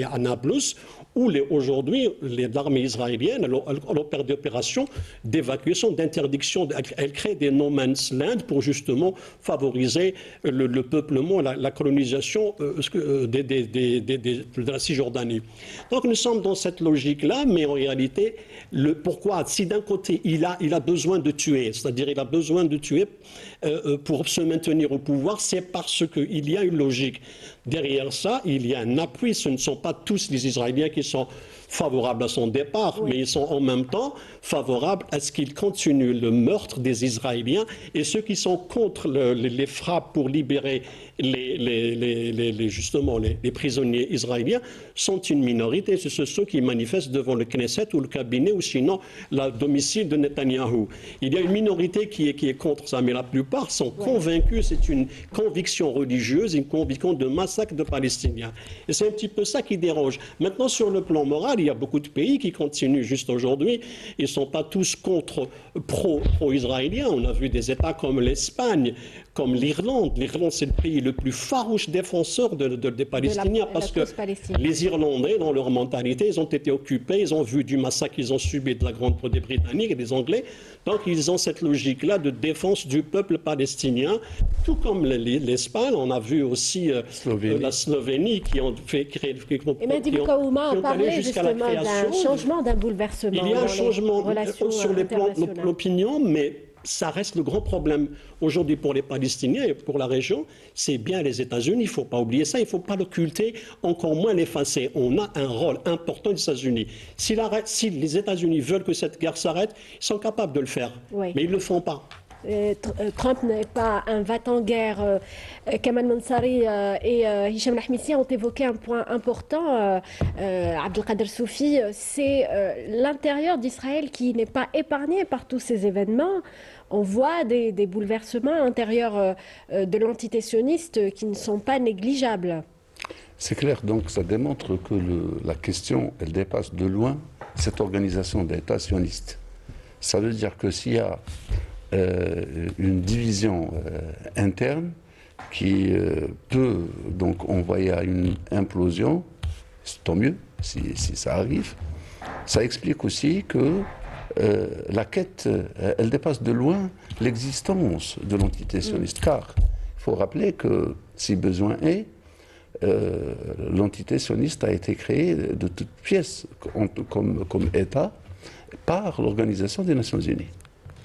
à Nablus, où aujourd'hui l'armée israélienne elle opère des opérations d'évacuation, d'interdiction. Elle crée des no man's land pour justement favoriser le peuplement, la colonisation de la Cisjordanie. Donc nous sommes dans cette logique-là, mais en réalité, pourquoi? Si d'un côté il a besoin de tuer, c'est-à-dire il a besoin de tuer pour se maintenir au pouvoir, c'est parce qu'il y a une logique. Derrière ça, il y a un appui. Ce ne sont pas tous les Israéliens qui sont favorables à son départ, mais ils sont en même temps favorables à ce qu'il continue le meurtre des Israéliens, et ceux qui sont contre les frappes pour libérer justement les prisonniers israéliens sont une minorité. Ce sont ceux qui manifestent devant le Knesset ou le cabinet ou sinon le domicile de Netanyahou. Il y a une minorité qui est contre ça, mais la plupart sont convaincus. C'est une conviction religieuse, une conviction de massacre de Palestiniens. Et c'est un petit peu ça qui dérange. Maintenant, sur le plan moral, il y a beaucoup de pays qui continuent juste aujourd'hui. Ils ne sont pas tous pro-israéliens. On a vu des États comme l'Espagne, comme l'Irlande. L'Irlande, c'est le pays le plus farouche défenseur des Palestiniens parce que les Irlandais, dans leur mentalité, ils ont été occupés, ils ont vu du massacre qu'ils ont subi de la des Britanniques et des Anglais. Donc, ils ont cette logique-là de défense du peuple palestinien, tout comme l'Espagne. On a vu aussi la Slovénie qui ont fait créer... Et Mehdi Boukaouma a parlé justement d'un changement, d'un bouleversement. Il y a un changement sur l'opinion, mais ça reste le grand problème aujourd'hui pour les Palestiniens et pour la région, c'est bien les États-Unis. Il ne faut pas oublier ça, il ne faut pas l'occulter, encore moins l'effacer. On a un rôle important des États-Unis. Si les États-Unis veulent que cette guerre s'arrête, ils sont capables de le faire, mais ils ne le font pas. Trump n'est pas un va-t-en-guerre. Kamal Mansari et Hicham Lahmisi ont évoqué un point important, Abdelkader Soufi, c'est l'intérieur d'Israël qui n'est pas épargné par tous ces événements. On voit des bouleversements intérieurs de l'entité sioniste qui ne sont pas négligeables. C'est clair, donc ça démontre que la question, elle dépasse de loin cette organisation d'État sioniste. Ça veut dire que s'il y a une division interne qui peut donc envoyer à une implosion, tant mieux si ça arrive. Ça explique aussi que la quête, elle dépasse de loin l'existence de l'entité sioniste, car il faut rappeler que, si besoin est, l'entité sioniste a été créée de toutes pièces comme État par l'Organisation des Nations Unies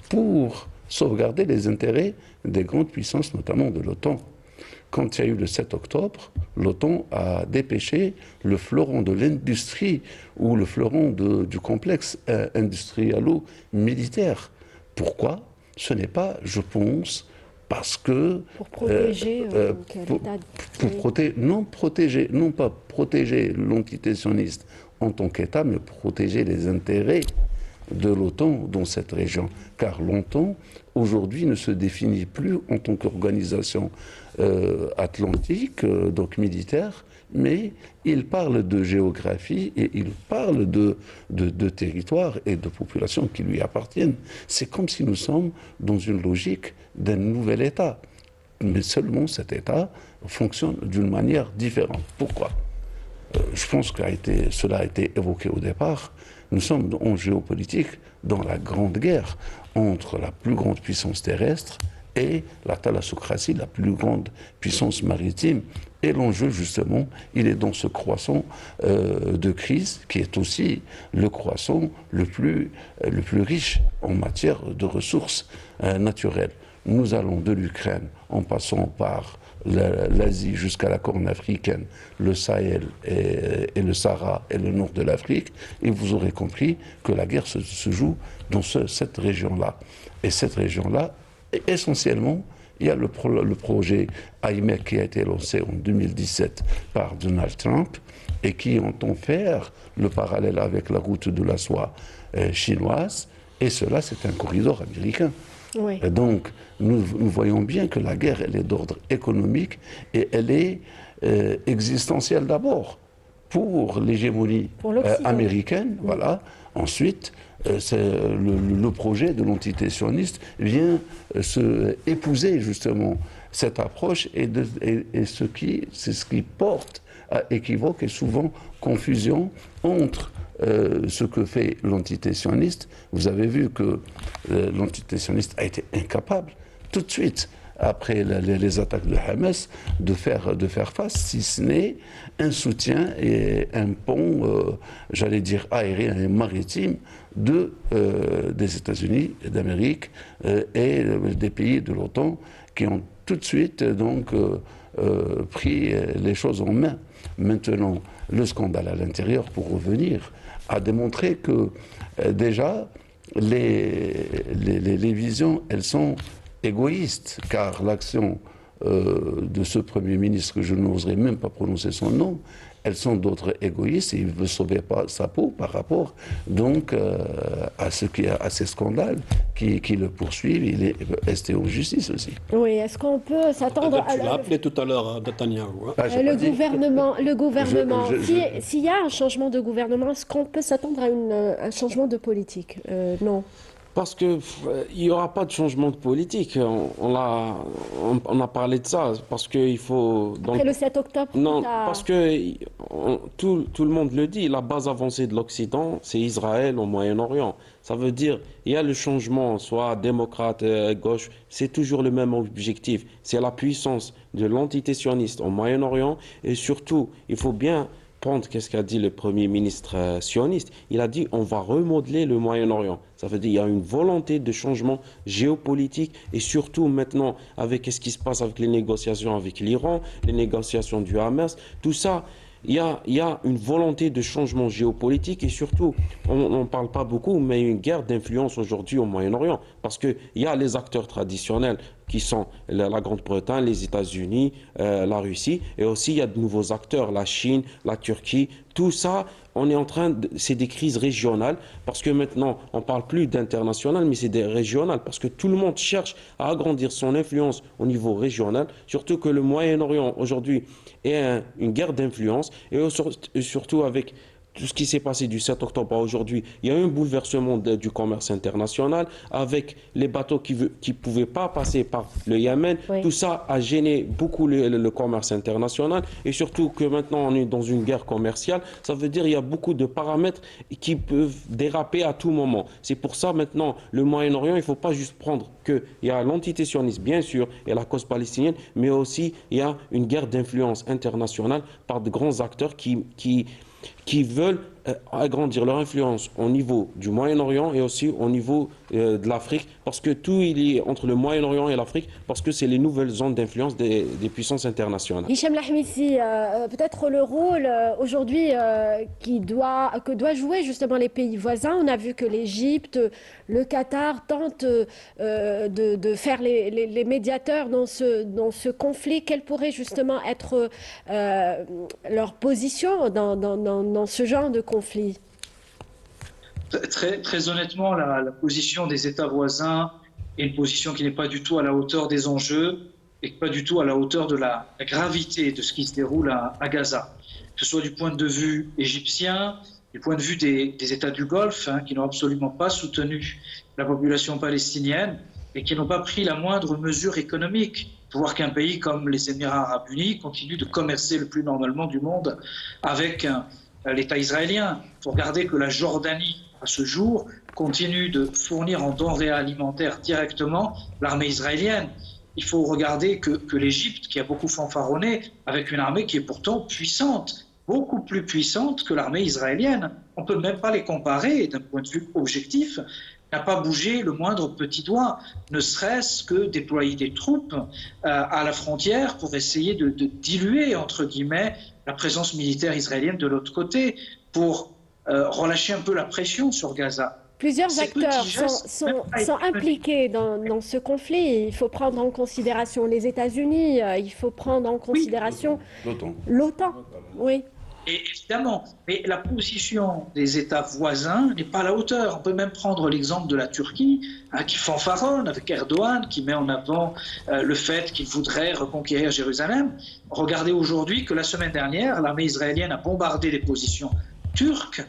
pour sauvegarder les intérêts des grandes puissances, notamment de l'OTAN. Quand il y a eu le 7 octobre, l'OTAN a dépêché le fleuron de l'industrie ou le fleuron du complexe industrialo-militaire. Pourquoi? Ce n'est pas, je pense, parce que... Pour protéger non pas protéger l'entité sioniste en tant qu'État, mais protéger les intérêts de l'OTAN dans cette région. Car l'OTAN, aujourd'hui, ne se définit plus en tant qu'organisation atlantique, donc militaire, mais il parle de géographie et il parle de territoires et de populations qui lui appartiennent. C'est comme si nous sommes dans une logique d'un nouvel État. Mais seulement cet État fonctionne d'une manière différente. Pourquoi ? Je pense que cela a été évoqué au départ. Nous sommes en géopolitique dans la grande guerre entre la plus grande puissance terrestre et la thalassocratie, la plus grande puissance maritime. Et l'enjeu, justement, il est dans ce croissant de crise qui est aussi le croissant le plus riche en matière de ressources naturelles. Nous allons de l'Ukraine en passant par l'Asie jusqu'à la Corne africaine, le Sahel et le Sahara et le nord de l'Afrique, et vous aurez compris que la guerre se joue dans cette région-là. Et cette région-là, essentiellement, il y a le projet IMEC qui a été lancé en 2017 par Donald Trump et qui entend faire le parallèle avec la route de la soie chinoise, et cela, c'est un corridor américain. Oui. Et donc, nous voyons bien que la guerre, elle est d'ordre économique et elle est existentielle d'abord. pour l'hégémonie Pour l'Occident. américaine. Voilà. Ensuite, le projet de l'entité sioniste vient épouser justement cette approche et c'est ce qui porte à équivoque et souvent confusion entre ce que fait l'entité sioniste. Vous avez vu que l'entité sioniste a été incapable tout de suite après les attaques de Hamas, de faire face, si ce n'est un soutien et un pont, j'allais dire aérien et maritime, des États-Unis d'Amérique et des pays de l'OTAN qui ont tout de suite pris les choses en main. Maintenant, le scandale à l'intérieur, pour revenir, a démontré que déjà les visions, elles sont égoïste, car l'action de ce Premier ministre, que je n'oserais même pas prononcer son nom, elles sont d'autres égoïstes et il ne veut sauver pas sa peau par rapport donc à ces scandales qui le poursuivent. Il est resté en justice aussi. Oui, est-ce qu'on peut s'attendre Tu l'as appelé tout à l'heure, Netanyahu. le gouvernement, s'il y a un changement de gouvernement, est-ce qu'on peut s'attendre à un changement de politique? Non. Parce qu'il n'y aura pas de changement de politique. On a parlé de ça. Parce qu'il faut. Après le 7 octobre Non, parce que tout le monde le dit. La base avancée de l'Occident, c'est Israël au Moyen-Orient. Ça veut dire il y a le changement, soit démocrate, gauche, c'est toujours le même objectif. C'est la puissance de l'entité sioniste au Moyen-Orient. Et surtout, il faut bien prendre qu'est-ce qu'a dit le Premier ministre sioniste. Il a dit on va remodeler le Moyen-Orient. Ça veut dire qu'il y a une volonté de changement géopolitique et surtout maintenant avec ce qui se passe avec les négociations avec l'Iran, les négociations du Hamas, tout ça, il y a une volonté de changement géopolitique et surtout, on n'en parle pas beaucoup, mais une guerre d'influence aujourd'hui au Moyen-Orient parce qu'il y a les acteurs traditionnels qui sont la Grande-Bretagne, les États-Unis, la Russie et aussi il y a de nouveaux acteurs, la Chine, la Turquie, tout ça, on est en train c'est des crises régionales parce que maintenant, on ne parle plus d'international, mais c'est des régionales parce que tout le monde cherche à agrandir son influence au niveau régional, surtout que le Moyen-Orient aujourd'hui est une guerre d'influence et surtout avec tout ce qui s'est passé du 7 octobre à aujourd'hui, il y a eu un bouleversement du commerce international avec les bateaux qui ne pouvaient pas passer par le Yémen. Oui. Tout ça a gêné beaucoup le commerce international et surtout que maintenant on est dans une guerre commerciale. Ça veut dire qu'il y a beaucoup de paramètres qui peuvent déraper à tout moment. C'est pour ça maintenant le Moyen-Orient, il ne faut pas juste prendre qu'il y a l'entité sioniste bien sûr et la cause palestinienne, mais aussi il y a une guerre d'influence internationale par de grands acteurs qui veulent agrandir leur influence au niveau du Moyen-Orient et aussi au niveau de l'Afrique, parce que tout il est entre le Moyen-Orient et l'Afrique, parce que c'est les nouvelles zones d'influence des puissances internationales. Hicham Lahmisi, peut-être le rôle aujourd'hui que doit jouer justement les pays voisins. On a vu que l'Égypte, le Qatar tentent de faire les médiateurs dans ce conflit. Quelle pourrait justement être leur position dans ce genre de conflit? Très honnêtement, la position des États voisins est une position qui n'est pas du tout à la hauteur des enjeux et pas du tout à la hauteur de la gravité de ce qui se déroule à Gaza. Que ce soit du point de vue égyptien, du point de vue des États du Golfe, qui n'ont absolument pas soutenu la population palestinienne et qui n'ont pas pris la moindre mesure économique. Il faut voir qu'un pays comme les Émirats arabes unis continue de commercer le plus normalement du monde avec l'État israélien. Il faut regarder que la Jordanie, à ce jour, continue de fournir en denrées alimentaires directement l'armée israélienne. Il faut regarder que l'Égypte, qui a beaucoup fanfaronné, avec une armée qui est pourtant puissante, beaucoup plus puissante que l'armée israélienne. On ne peut même pas les comparer d'un point de vue objectif, n'a pas bougé le moindre petit doigt, ne serait-ce que déployer des troupes à la frontière pour essayer de diluer, entre guillemets, la présence militaire israélienne de l'autre côté, pour relâcher un peu la pression sur Gaza. Plusieurs acteurs sont impliqués dans ce conflit. Il faut prendre en considération les États-Unis, il faut prendre en considération l'OTAN. Oui. Et évidemment, mais la position des États voisins n'est pas à la hauteur. On peut même prendre l'exemple de la Turquie, qui fanfaronne avec Erdogan, qui met en avant le fait qu'il voudrait reconquérir Jérusalem. Regardez aujourd'hui que la semaine dernière, l'armée israélienne a bombardé les positions turques.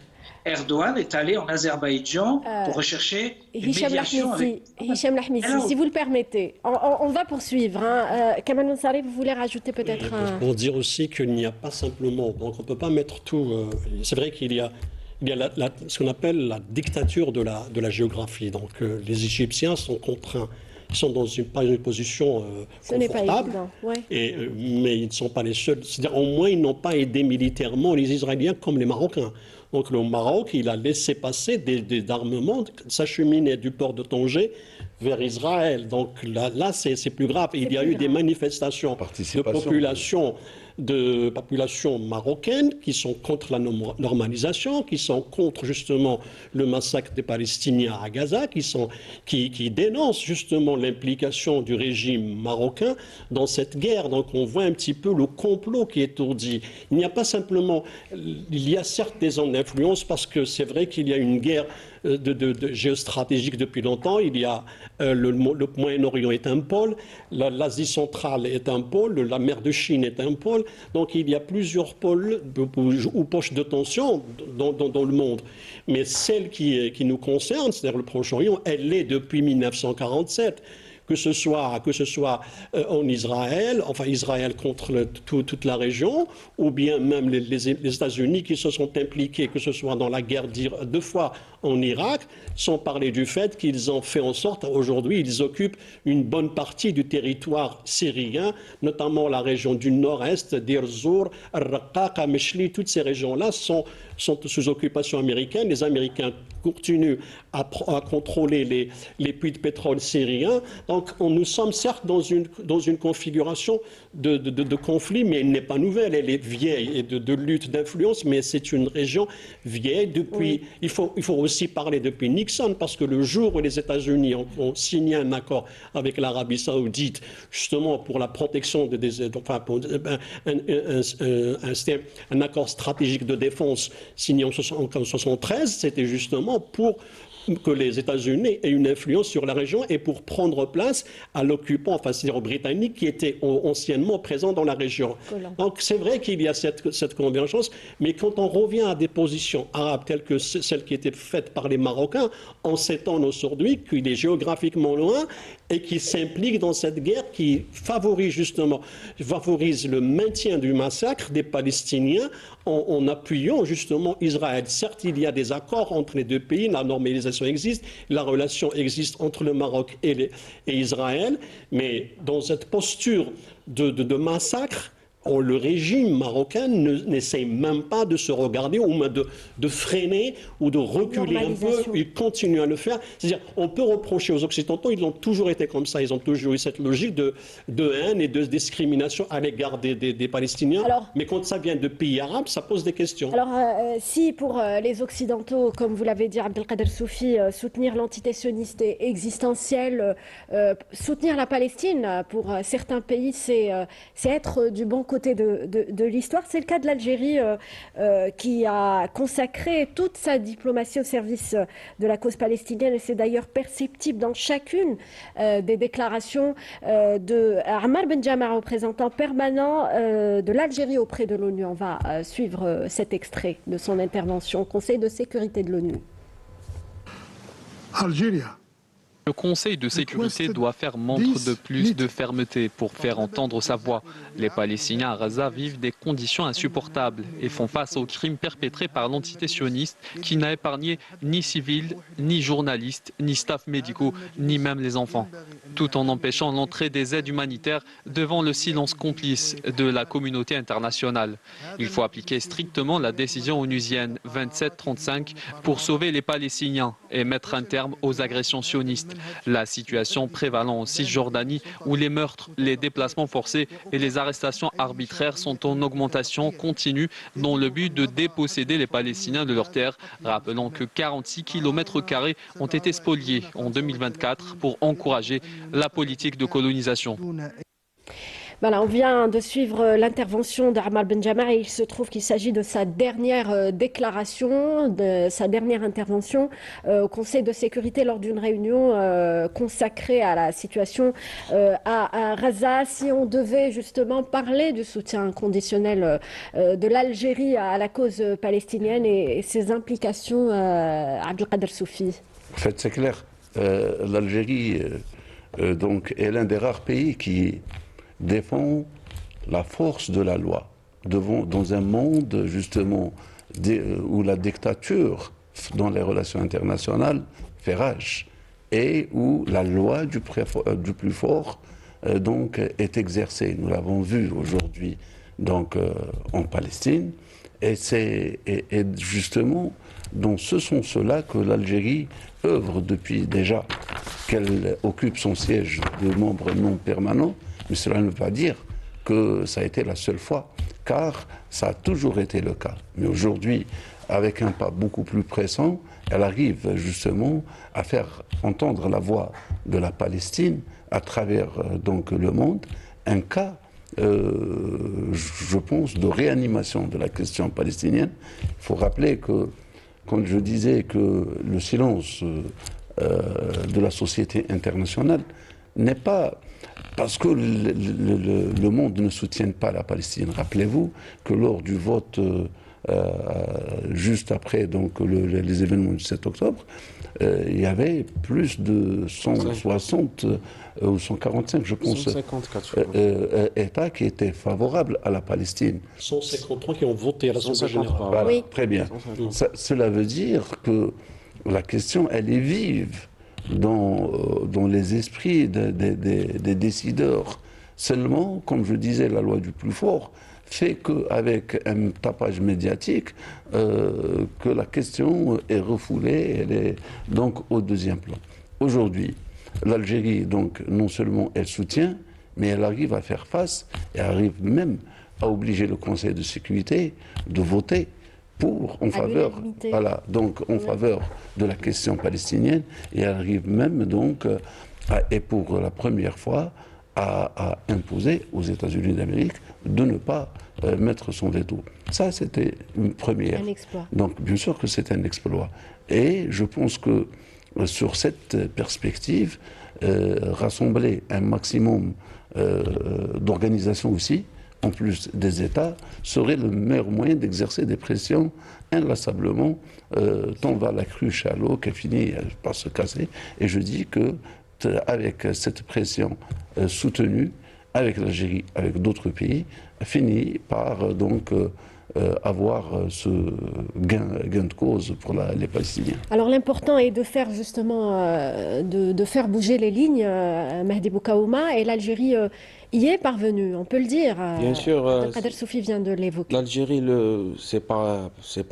Erdogan est allé en Azerbaïdjan pour rechercher une médiation avec... Hicham Lahmisi, si vous le permettez, on va poursuivre. Kamal Mounsari, vous voulez rajouter peut-être un... Pour dire aussi qu'il n'y a pas simplement... Donc on ne peut pas mettre tout... c'est vrai qu'il y a ce qu'on appelle la dictature de la géographie. Donc les Égyptiens sont contraints. Ils sont dans pas une position confortable, mais ils ne sont pas les seuls. C'est-à-dire, au moins, ils n'ont pas aidé militairement les Israéliens comme les Marocains. Donc le Maroc, il a laissé passer des armements s'acheminer du port de Tanger vers Israël. Donc là c'est plus grave. Il y a eu des manifestations de populations marocaines qui sont contre la normalisation, qui sont contre justement le massacre des Palestiniens à Gaza, qui dénoncent justement l'implication du régime marocain dans cette guerre. Donc on voit un petit peu le complot qui est ourdi. Il n'y a pas simplement... Il y a certes des zones d'influence parce que c'est vrai qu'il y a une guerre géostratégique depuis longtemps. Il y a le Moyen-Orient est un pôle, l'Asie centrale est un pôle, la mer de Chine est un pôle. Donc il y a plusieurs pôles ou poches de tension dans le monde. Mais celle qui nous concerne, c'est-à-dire le Proche-Orient, elle l'est depuis 1947. Que ce soit en Israël, enfin Israël contre toute la région, ou bien même les États-Unis qui se sont impliqués, que ce soit dans la guerre 2 fois en Irak, sans parler du fait qu'ils ont fait en sorte, aujourd'hui, ils occupent une bonne partie du territoire syrien, notamment la région du nord-est, Deir Zour, Al-Raqqa, Meshli, toutes ces régions-là sont sous occupation américaine. Les Américains continuent à contrôler les puits de pétrole syriens. Donc nous sommes certes dans une configuration de conflit, mais elle n'est pas nouvelle, elle est vieille, et de lutte d'influence, mais c'est une région vieille depuis... Oui. Il faut aussi parler depuis Nixon, parce que le jour où les États-Unis ont signé un accord avec l'Arabie Saoudite, justement pour la protection un accord stratégique de défense signé en 1973, c'était justement pour que les États-Unis aient une influence sur la région et pour prendre place à l'occupant, enfin c'est-à-dire aux Britanniques qui étaient anciennement présents dans la région. Donc c'est vrai qu'il y a cette convergence, mais quand on revient à des positions arabes telles que celles qui étaient faites par les Marocains, on s'étonne aujourd'hui qu'il est géographiquement loin et qui s'implique dans cette guerre qui favorise le maintien du massacre des Palestiniens en appuyant justement Israël. Certes, il y a des accords entre les deux pays, la normalisation existe, la relation existe entre le Maroc et Israël, mais dans cette posture de massacre, le régime marocain n'essaie même pas de se regarder ou même de freiner ou de reculer un peu. Il continue à le faire. C'est-à-dire, on peut reprocher aux Occidentaux, ils ont toujours été comme ça, ils ont toujours eu cette logique de haine et de discrimination à l'égard des Palestiniens. Alors, mais quand ça vient de pays arabes, ça pose des questions. Alors, si pour les Occidentaux, comme vous l'avez dit, Abdelkader Soufi, soutenir l'entité sioniste est existentiel, soutenir la Palestine, pour certains pays, c'est être du bon côté de l'histoire. C'est le cas de l'Algérie qui a consacré toute sa diplomatie au service de la cause palestinienne, et c'est d'ailleurs perceptible dans chacune des déclarations de Ammar Benjama, représentant permanent de l'Algérie auprès de l'ONU. On va suivre cet extrait de son intervention au Conseil de sécurité de l'ONU. Le Conseil de sécurité doit faire montre de plus de fermeté pour faire entendre sa voix. Les Palestiniens à Gaza vivent des conditions insupportables et font face aux crimes perpétrés par l'entité sioniste qui n'a épargné ni civils, ni journalistes, ni staff médicaux, ni même les enfants. Tout en empêchant l'entrée des aides humanitaires devant le silence complice de la communauté internationale. Il faut appliquer strictement la décision onusienne 2735 pour sauver les Palestiniens et mettre un terme aux agressions sionistes. La situation prévalant en Cisjordanie où les meurtres, les déplacements forcés et les arrestations arbitraires sont en augmentation continue dans le but de déposséder les Palestiniens de leurs terres. Rappelons que 46 km² ont été spoliés en 2024 pour encourager la politique de colonisation. Voilà, on vient de suivre l'intervention d'Amal Benjama et il se trouve qu'il s'agit de sa dernière déclaration, de sa dernière intervention au Conseil de sécurité lors d'une réunion consacrée à la situation à Gaza. Si on devait justement parler du soutien conditionnel de l'Algérie à la cause palestinienne et ses implications, Abdelkader Soufi. En fait, c'est clair. L'Algérie donc, est l'un des rares pays qui défend la force de la loi dans un monde justement où la dictature dans les relations internationales fait rage et où la loi du plus fort donc est exercée. Nous l'avons vu aujourd'hui donc en Palestine et c'est justement dans ce sens-là que l'Algérie œuvre depuis déjà qu'elle occupe son siège de membre non permanent. Mais cela ne veut pas dire que ça a été la seule fois, car ça a toujours été le cas. Mais aujourd'hui, avec un pas beaucoup plus pressant, elle arrive justement à faire entendre la voix de la Palestine à travers donc le monde, un cas, je pense, de réanimation de la question palestinienne. Il faut rappeler que, quand je disais que le silence de la société internationale n'est pas parce que le monde ne soutient pas la Palestine. Rappelez-vous que lors du vote juste après donc, les événements du 7 octobre, il y avait plus de 160 ou 145, je pense, 154, États qui étaient favorables à la Palestine. 153 qui ont voté à l'Assemblée générale. Voilà, Oui. très bien. Cela veut dire que la question, elle est vive dans les esprits des décideurs. Seulement, comme je disais, la loi du plus fort fait qu'avec un tapage médiatique, que la question est refoulée, elle est donc au deuxième plan. Aujourd'hui, l'Algérie, donc, non seulement elle soutient, mais elle arrive à faire face et arrive même à obliger le Conseil de sécurité de voter en faveur, voilà, donc en faveur de la question palestinienne, et elle arrive même donc, et pour la première fois, à imposer aux États-Unis d'Amérique de ne pas mettre son veto. Ça, c'était une première. Un exploit. Donc, bien sûr que c'est un exploit. Et je pense que sur cette perspective, rassembler un maximum d'organisations aussi, en plus des États, serait le meilleur moyen d'exercer des pressions inlassablement, tant va la cruche à l'eau qu'elle finit par se casser. Et je dis que avec cette pression soutenue, avec l'Algérie, avec d'autres pays, finit par donc avoir ce gain de cause pour les Palestiniens. Alors l'important est de faire justement, de faire bouger les lignes, Mehdi Boukaouma, et l'Algérie y est parvenue, on peut le dire. Bien sûr. Abdelkader Soufi vient de l'évoquer. L'Algérie, c'est par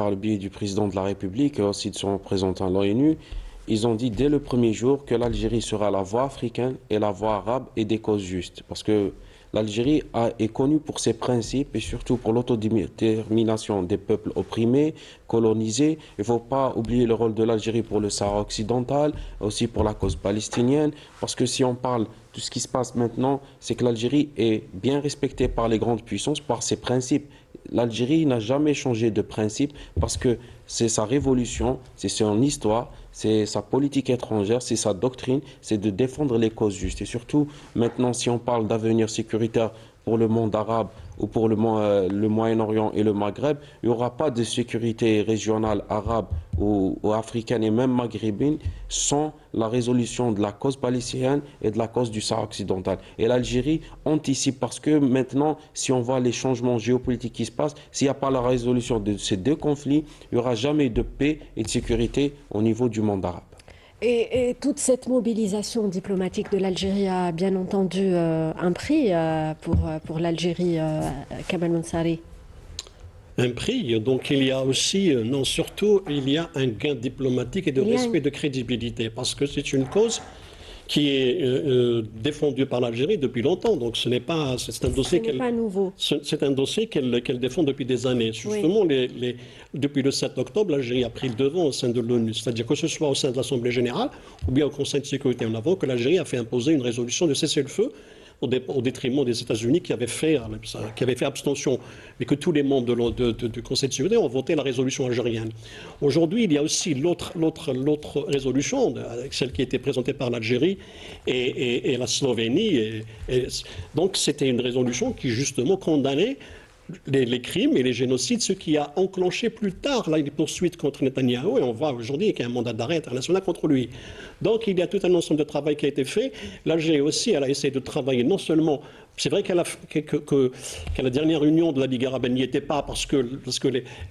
le biais du président de la République et aussi de son représentant à l'ONU, ils ont dit dès le premier jour que l'Algérie sera la voie africaine et la voie arabe et des causes justes. Parce que l'Algérie est connue pour ses principes et surtout pour l'autodétermination des peuples opprimés, colonisés. Il ne faut pas oublier le rôle de l'Algérie pour le Sahara occidental, aussi pour la cause palestinienne. Parce que si on parle de ce qui se passe maintenant, c'est que l'Algérie est bien respectée par les grandes puissances, par ses principes. L'Algérie n'a jamais changé de principe parce que c'est sa révolution, c'est son histoire, c'est sa politique étrangère, c'est sa doctrine, c'est de défendre les causes justes. Et surtout, maintenant, si on parle d'avenir sécuritaire pour le monde arabe ou pour le Moyen-Orient et le Maghreb, il n'y aura pas de sécurité régionale arabe ou africaine et même maghrébine sans la résolution de la cause palestinienne et de la cause du Sahara occidental. Et l'Algérie anticipe parce que maintenant, si on voit les changements géopolitiques qui se passent, s'il n'y a pas la résolution de ces deux conflits, il n'y aura jamais de paix et de sécurité au niveau du monde arabe. Et toute cette mobilisation diplomatique de l'Algérie a bien entendu un prix pour l'Algérie, Kamal Monsari. Un prix, donc il y a aussi, non surtout, il y a un gain diplomatique et de respect, de crédibilité, parce que c'est une cause qui est défendue par l'Algérie depuis longtemps, donc ce n'est pas, c'est un dossier qu'elle, pas nouveau. C'est un dossier qu'elle défend depuis des années. Justement, oui. Depuis le 7 octobre, l'Algérie a pris le devant au sein de l'ONU, c'est-à-dire que ce soit au sein de l'Assemblée générale ou bien au Conseil de sécurité en avant, que l'Algérie a fait imposer une résolution de cessez-le-feu au détriment des États-Unis qui avaient fait abstention, mais que tous les membres du Conseil de sécurité ont voté la résolution algérienne. Aujourd'hui, il y a aussi l'autre résolution, celle qui a été présentée par l'Algérie et la Slovénie. Donc c'était une résolution qui justement condamnait les crimes et les génocides, ce qui a enclenché plus tard là, les poursuites contre Netanyahou, et on voit aujourd'hui qu'il y a un mandat d'arrêt international contre lui. Donc il y a tout un ensemble de travail qui a été fait. L'Algérie aussi, elle a essayé de travailler non seulement... C'est vrai qu'à la dernière réunion de la Ligue arabe, elle n'y était pas parce que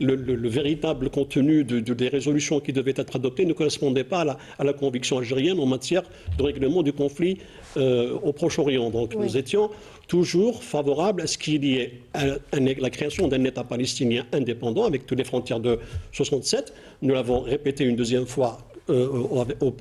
le véritable contenu des résolutions qui devaient être adoptées ne correspondait pas à la conviction algérienne en matière de règlement du conflit au Proche-Orient. Donc nous étions toujours favorables à ce qu'il y ait la création d'un État palestinien indépendant avec toutes les frontières de 67. Nous l'avons répété une deuxième fois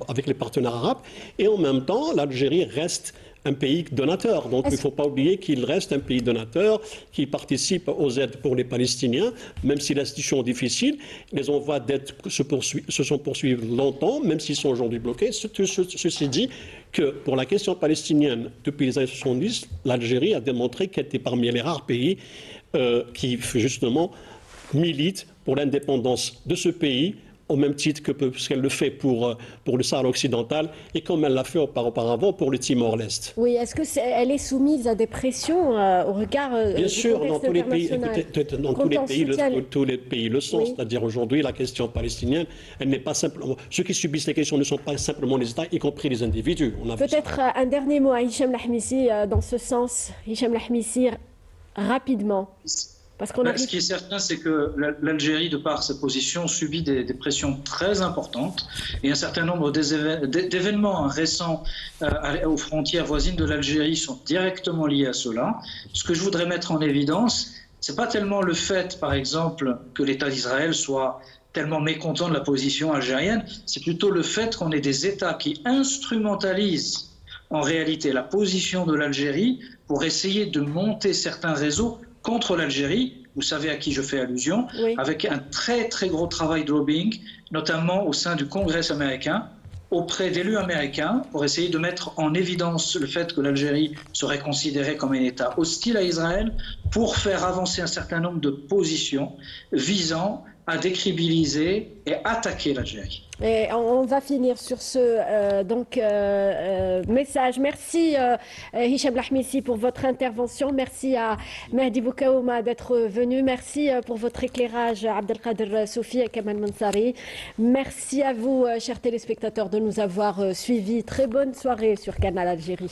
avec les partenaires arabes. Et en même temps, l'Algérie reste un pays donateur. Donc il ne faut pas oublier qu'il reste un pays donateur qui participe aux aides pour les Palestiniens, même si la situation est difficile. Les envois d'aide se sont poursuivis longtemps, même s'ils sont aujourd'hui bloqués. Ceci dit que pour la question palestinienne, depuis les années 70, l'Algérie a démontré qu'elle était parmi les rares pays qui justement militent pour l'indépendance de ce pays, au même titre que ce qu'elle le fait pour le Sahara occidental et comme elle l'a fait auparavant pour le Timor-Leste. Oui, est-ce qu'elle est soumise à des pressions au regard Bien sûr, du dans tous les pays, tous les pays le sont. Oui. C'est-à-dire aujourd'hui, la question palestinienne, elle n'est pas simplement... Ceux qui subissent les questions ne sont pas simplement les États, y compris les individus. Peut-être un dernier mot à Hicham Lahmisi dans ce sens. Hicham Lahmisi, rapidement. Ce qui est certain, c'est que l'Algérie, de par sa position, subit des pressions très importantes et un certain nombre d'événements récents aux frontières voisines de l'Algérie sont directement liés à cela. Ce que je voudrais mettre en évidence, ce n'est pas tellement le fait, par exemple, que l'État d'Israël soit tellement mécontent de la position algérienne, c'est plutôt le fait qu'on ait des États qui instrumentalisent en réalité la position de l'Algérie pour essayer de monter certains réseaux contre l'Algérie, vous savez à qui je fais allusion, avec un très très gros travail de lobbying, notamment au sein du Congrès américain, auprès d'élus américains, pour essayer de mettre en évidence le fait que l'Algérie serait considérée comme un État hostile à Israël, pour faire avancer un certain nombre de positions visant à décrédibiliser et attaquer l'Algérie. Et on va finir sur ce message. Merci Hicham Lahmisi pour votre intervention. Merci à Mehdi Boukaouma d'être venu. Merci pour votre éclairage, Abdelkader Soufi et Kamal Mansari. Merci à vous, chers téléspectateurs, de nous avoir suivis. Très bonne soirée sur Canal Algérie.